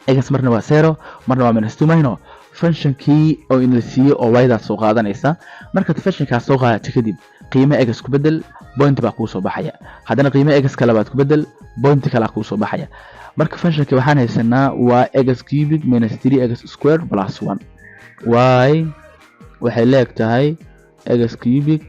x marna waa 0 marna waa minus 2 mayno function kii oo in la siiyo oo wayda soo qaadanaysa marka function ka soo qaadato kadib qiimaha x ku bedel point baa ku soo baxaya hadana qiimaha x kala baad ku bedel point kala ku soo baxaya marka functionka waxaan haysanaa waa x cubic minus 3x square plus 1 y waxay leegtahay x cubic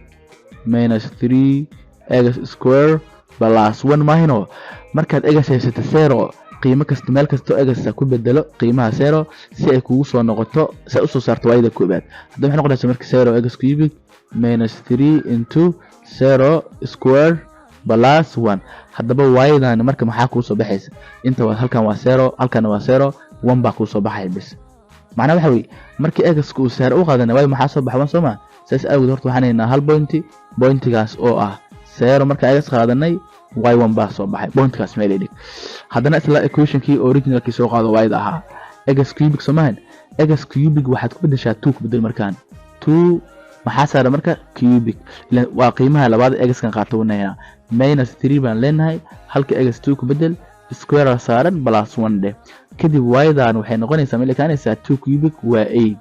minus 3x square plus 1 mahino markaad x haysato 0 qiimo kasta meel kasta x ku bedelo qiimaha 0 si ay kugu soo noqoto si u soo saarto wayda koobaad hadda waxay noqonaysaa marka 0 x cubic minus 3 into 0 square plus 1 hadaba waydan marka maxaa ku soo baxaysa inta waa halkan waa 0 halkan waa 0 1 baa ku soo baxay bis macna waxa weey markii x ku saar u qaadana way maxaa soo baxay soo ma saas awgeed horta waxaan haynaa hal pointigaas oo ah 0 marka x qaadanay y1 baa soo baxay pointkaas meel dhig hadana isla equationkii originalkii soo qaado wayda ahaa x cubic soomaan x cubic waxaad ku bedeshaa 2 ku bedel markaan 2 maxaa saara marka cubic waa qiimaha labaad x kan qaato wanaya minus 3 baan leenahay halka x 2 ku bedel square saaran plus 1 de kadib y-dan waxay noqonaysaa meel kaanaysaa 2 cubic waa 8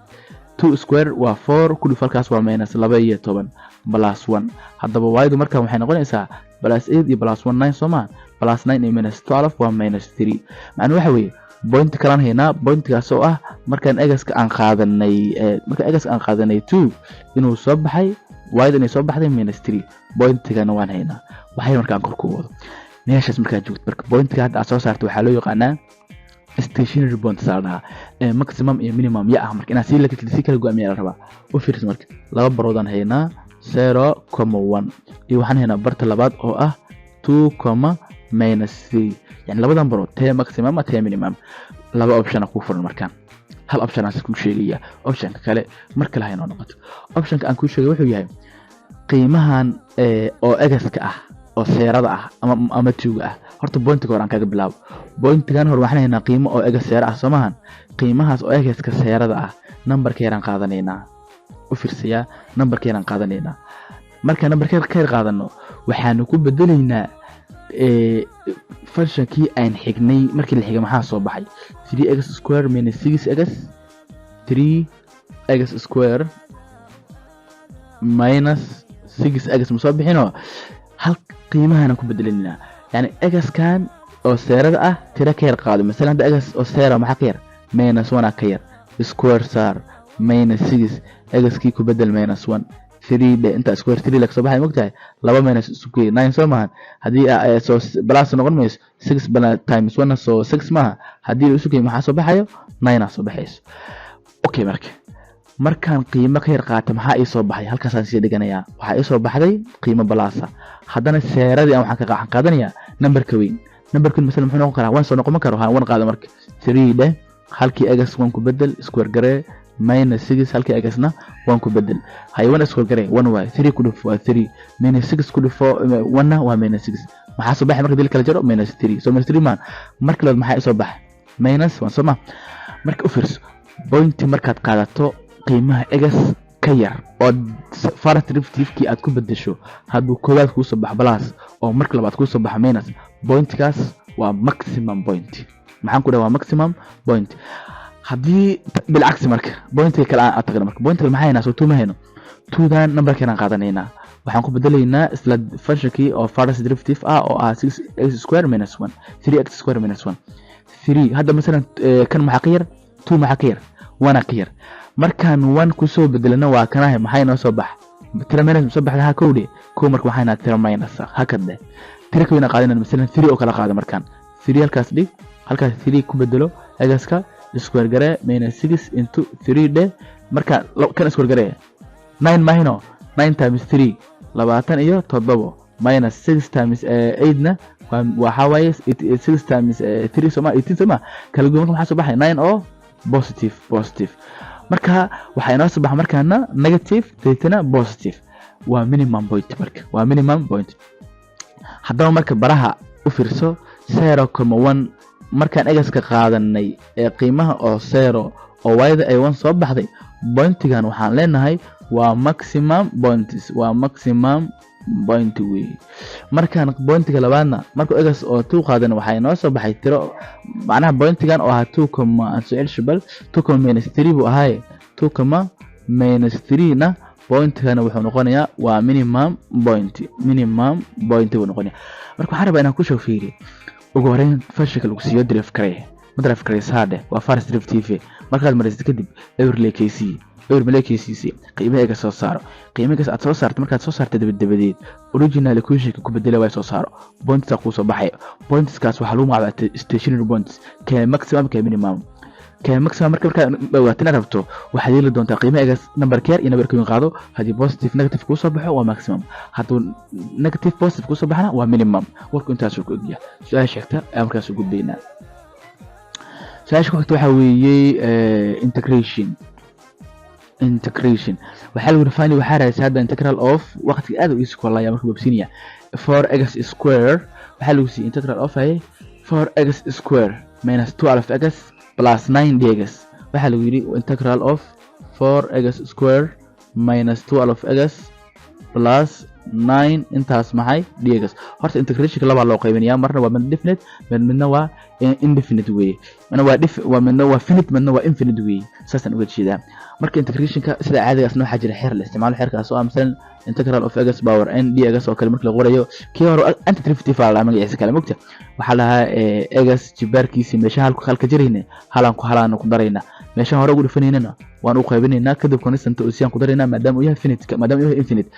2 square waa 4 ku dhif halkaas waa minus 12 plus 1 haddaba y-du markaa waxay noqonaysaa plus 8 iyo plus 1 9 Soomaa plus 9 iyo minus 12 waa minus 3 macnaheedu waxa weeye point kalaan haynaa pointkaas oo ah markaan x-ka aan qaadanay 2 inuu soo baxay y-da inay soo baxday minus 3 pointigana waan haynaa waxay markaan kor ku wado meeshaas markaa joogto marka pointiga hadda aad soo saarto waxaa loo yaqaanaa stationary point saarnaa maximum iyo minimum ya ah marka inaad si kala go'aamiyaa la rabaa u fiirso marka laba baroodaan haynaa 0,1 iyo waxaan haynaa barta labaad oo ah 2, minus 3 يعني labadan barood tee maximum ama tee minimum laba option ku furan markaan hal option aan ku sheegaya optionka kale marka la hayno noqoto optionka aan ku sheegay wuxuu yahay qiimahan oo x-ka ah oo seerada ah ama tuuga ah horta pointiga hore aan kaga bilaabo pointigan hore waxaan haynaa qiimo oo x seera ah Soomahan qiimahaas oo x-ka seerada ah numberkeeran qaadanaynaa u fiirsiyaa numberkeeran qaadanaynaa marka numberkeeran qaadano waxaan ku bedelaynaa functionkii aan xignay markii la xigay maxaa soo baxay 3x square minus 6x 3x square minus 6x ma soo bixino hal qiimahan ku bedelinaa yani x kan oo seerada ah tira ka yar qaado mesela hada x oo seera maxaa ka yar minus 1 ka yar square saar minus 6 x kii ku bedel minus 1 3 de inta square 3 la soo baxay mogtahay 2 minus square 9 Soomahan hadii soo plus noqon mayso 6 times 1 so 6 ma hadii uu sugay maxaa soo baxayo 9 soo baxayso okay markaan qiimo ka yar qaato maxaa ii soo baxay halkaas aan sii dhiganayaa waxa ii soo baxday qiimo balaasa haddana seeradii aan waxaan ka qaadanayaa numberka weyn mesela muxuu noqon karaa 1 soo noqon karo ha 1 qaado marka 3 de halkii x 1 ku bedel square garee minus 6 halkii x-na 1 ku bedel hay 1 square garee 1 waa 3 ku dhif waa 3 minus 6 ku dhif 1 waa minus 6 maxaa soo baxay marka dil kala jaro minus 3 so minus 3 man marka labaad maxaa soo baxay minus 1 Soomaa marka u fiirso point markaad qaadato qiimaha x ka yar oo first derivative-kii aad ku bedesho hadduu koowaad ku soo bax plus oo marka labaad ku soo bax minus pointkaas waa maximum point maxaan ku dhahaa waa maximum point haddii bilcagsi marka pointiga kale aan tagno marka pointiga maxay haynaa soo tuuma hayno 2dan numberkeena qaadanaynaa waxaan ku bedelaynaa isla functionkii oo first derivative ah oo ah 6x square minus 1 3x square minus 1 3 hadda mesela kan maxaa ka yar 2 maxaa ka yar 1 ka yar markaan 1 ku soo bedelana waa kanahay maxay noo soo bax tira minus soo baxda ha kowde ko marka waxayna tira minus hakade tira kowna qaadana mesela 3 oo kala qaado markaan 3 halkaas dhig halkaas 3 ku bedelo x-ka square garee minus 6 into 3 de marka kan square garee 9 mahino 9 times 3 20 iyo 7 minus 6 times 8 na waxa waaye 6 times 3 Soomaa 18 Soomaa kala go'an waxa soo baxay 9 oo positive marka waxa inoo soo baxay markaana negative deetana positive waa minimum point marka waa minimum point haddaba marka baraha u fiirso 0,1 markaan x-ka qaadanay qiimaha oo 0 oo y-da ay 1 soo baxday pointigan waxaan leenahay waa maximum point way markaan pointiga labaadna marka x oo 2 qaadan waxay noo soo baxay tiro macnaha pointigan oo ah 2,3 buu ahay 2,-3 na pointigan wuxuu noqonayaa waa minimum point buu noqonayaa marka waxaan rabaa inaan ku soo fiiriyo ugu horeyn functionka lagu siiyo derivative kare saade waa first derivative markaad marisid kadib ewerlekc qiimaha soo saaro qiimaha aad soo saarto markaad soo saarto dabadeed original equation ku bedelo way soo saaro points ku soo baxay pointskaas waxa lagu magacaabaa stationary points ka maximum ka minimum marka waatina rabto waxaad yeeli doontaa qiimaha number care iyo number qaado hadii positive negative ku soo baxo waa maximum haduu negative positive ku soo baxana waa minimum warku intaas ku ogyahay su'aal sheegta aan markaas u gudbeyna su'aasha ku xigta waxa weeye integration waxa lagu define waxa raayay hadda integral of waqti aad u isku walaaya marka bobsiinaya 4x square waxa lagu si integral of 4x square minus 12x plus 9 dx waxa lagu yiri integral of 4x square minus 12x plus 9 intaas maxay dx horta integration laba loo qaybinayaa marna waa definite midna waa indefinite way midna waa finite midna waa infinite way saasan uga jeedaa marka integrationka sida caadiga asna waxa jira xeer la isticmaalo xeerkaas oo amsan integral of x power n dx oo kale marka la qorayo kii hore antiderivative la magaciisa kale mugta waxa la x jibaarkiisa meesha halka jirayna halaan ku darayna meesha hore ugu dhifanayna waan u qaybinaynaa kadib constant oo siyaan ku daraynaa maadaama uu yahay infinite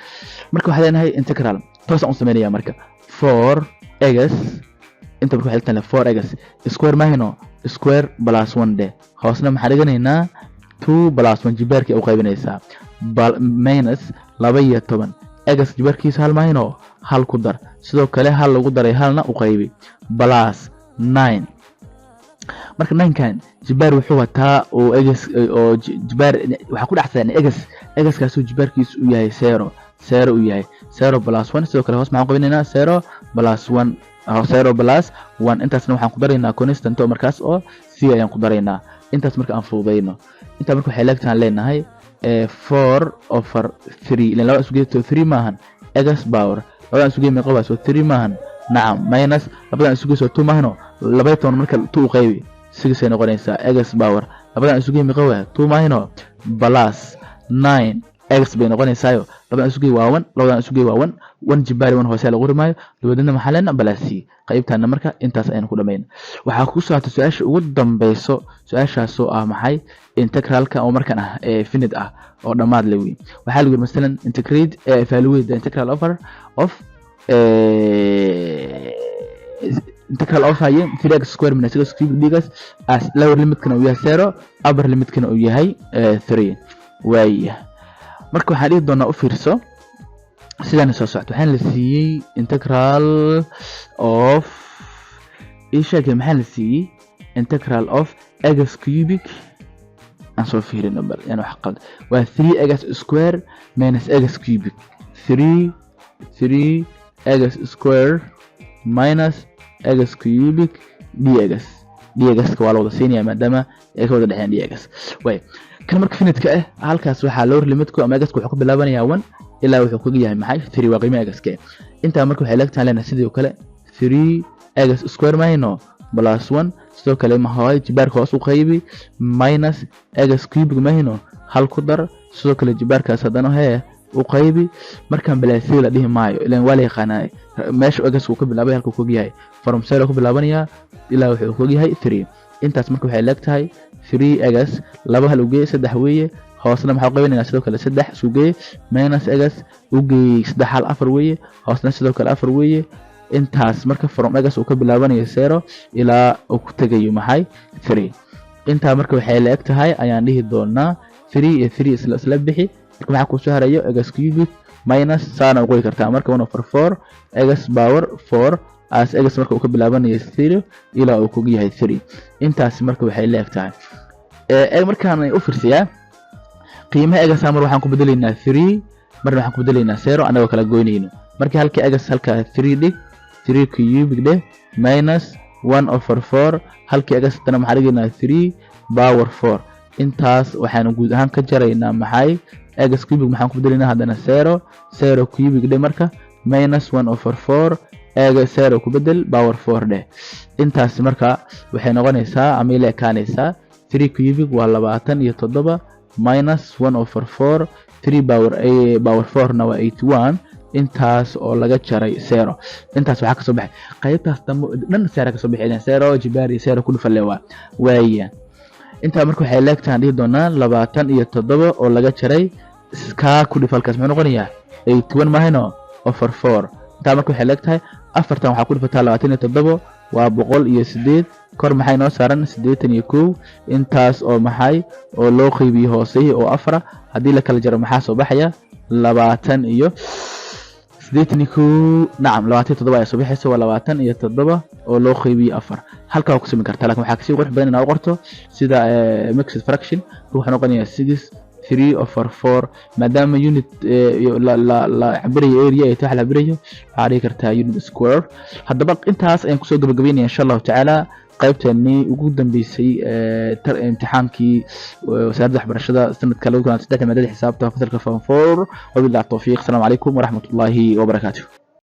marka waxa leenahay integral toos aan sameeynaa marka 4x inta marka waxay tahay 4x square mahino square plus 1 de hoosna maxaa dhiganaynaa 2 plus 1 jibaarkii u qaybinaysaa minus 12 x jibaarkiisa hal mahino hal ku dar sidoo kale hal lagu daray halna u qaybi plus 9 marka 9 kan jibaar wuxuu wataa oo x oo jibaar waxa ku dhaxsan x kaas oo jibaarkiisu u yahay 0 u yahay 0 plus 1 sidoo kale hoos maxaan qaybinaynaa 0 plus 1 0 plus 1 intaasna waxaan ku daraynaa constant oo markaas oo c ayaan ku daraynaa intaas marka aan fududeyno inta marka waxay leegtaan leenahay 4 over 3 ilaa laba isugeeyo 3 maahan x power laba isugeeyo meeqa waa 3 maahan nacam minus labadan isugeeyo 2 maahano 12 marka 2 qaybi 6 ay noqonaysaa x power labadan isugeeyo meeqa waa 2 maahano plus 9 x bay noqonaysaa labadan isugeeyo waa 1 labadan isugeeyo waa 1 jibaari 1 hoose lagu rimayo dabadna maxaa leena balasi qaybtaana marka intaas ayaan ku dhameeyna waxa ku socota su'aasha ugu dambayso su'aashaas oo ah maxay integralka oo markan ah finite ah oo dhamaad leh weey waxa lagu midalan integrate evaluate the integral of integral of haye 3x square minus x cube dx as lower limit kana uu yahay 0 upper limit kana uu yahay 3 way marka waxaan dhigi doonaa u fiirso sidaan soo socdo waxaan la siiyay integral of maxaan la siiyay integral of x cubic aan soo fiirino bal yani wax qalad waa 3x square minus x cubic 3x square minus x cubic dx ka waa la wada siinaya maadaama ay ka wada dhaxeen dx way kan marka finite ka halkaas waxa lower limit ku ama x wuxuu ku bilaabanayaa 1 ilaa wuxuu ku yahay maxay 3 waa qiimaha x ka inta marka waxay leegtahay leena sidoo kale 3x square minus plus 1 sidoo kale ma haay jibaarka hoos u qaybi minus x cube mahino hal ku dar sidoo kale jibaarkaas hadana u qaybi markaan balaasay la dhihi maayo ilaan waa la yaqaanaa meesha x uu ka bilaabay halka ku yahay from 0 ku bilaabanaya ilaa wuxuu ku yahay 3 intaas marka waxay leegtahay 3x laba hal ugeey 3 weeye hoosna maxaa qaybinaynaa sidoo kale 3 sugeey minus x ugeey 3 hal 4 weeye hoosna sidoo kale 4 weeye intaas marka from x uu ka bilaabanayo 0 ilaa uu ku tagayo maxay 3 inta marka waxay leegtahay ayaan dhihi doonaa 3 iyo 3 isla bixi marka waxa ku soo harayo x cubic minus saana ugu kartaa marka 1 over 4 x power 4 as x marka uu ka bilaabanayo 0 ilaa uu ku yahay 3 intaas marka waxay leegtahay markaan u fiirsiyaa qiimaha x amar waxaan ku bedelaynaa 3 marna waxaan ku bedelaynaa 0 anagoo kala goynayno marka halka x halka 3 dhig 3 cubic de minus 1 over 4 halka x tana maxaa dhigaynaa 3 power 4 intaas waxaan guud ahaan ka jaraynaa maxay x cubic maxaan ku bedelaynaa hadana 0 cubic de marka minus 1 over 4 x 0 ku bedel power 4 de intaas marka waxay noqonaysaa ama ilaa kaanaysaa 3 cubic waa 27 minus 1 over 4 3 power 4 na waa 81 intaas oo laga jaray 0 intaas waxa ka soo baxay qaybtaas dhan 0 ka soo baxay 0 jibaari 0 ku dhufan leewa waayaan inta marka waxay leegtaan dhigi doonaa 27 oo laga jaray ka ku dhifalkaas muxuu noqonayaa 81 mahayno over 4 inta marka waxay leegtahay afartan waxa ku dhifataa 27 waa 108 kor maxay noo saaran 81 intaas oo maxay oo loo qaybiyo hoose oo 4 hadii la kala jaro maxaa soo baxaya 20 iyo 81 nacam 27 ay soo baxayso waa 27 oo loo qaybiyo 4 halka ku samayn kartaa laakiin waxa ka sii qurux badan inaad qorto sida mixed fraction ruuxa noqonaya 6 3 over 4 maadaama unit la cabirayo area ay tahay la cabirayo waxa dhigi kartaa unit square hadaba intaas ayaan kusoo gabagabeynaa insha Allah taala qaybtani ugu dambeysay imtixaankii wasaaradda waxbarashada sanadka 2023 maadada xisaabta fasalka form 4 wabillahi tawfiiq assalamu alaykum wa rahmatullahi wa barakatuh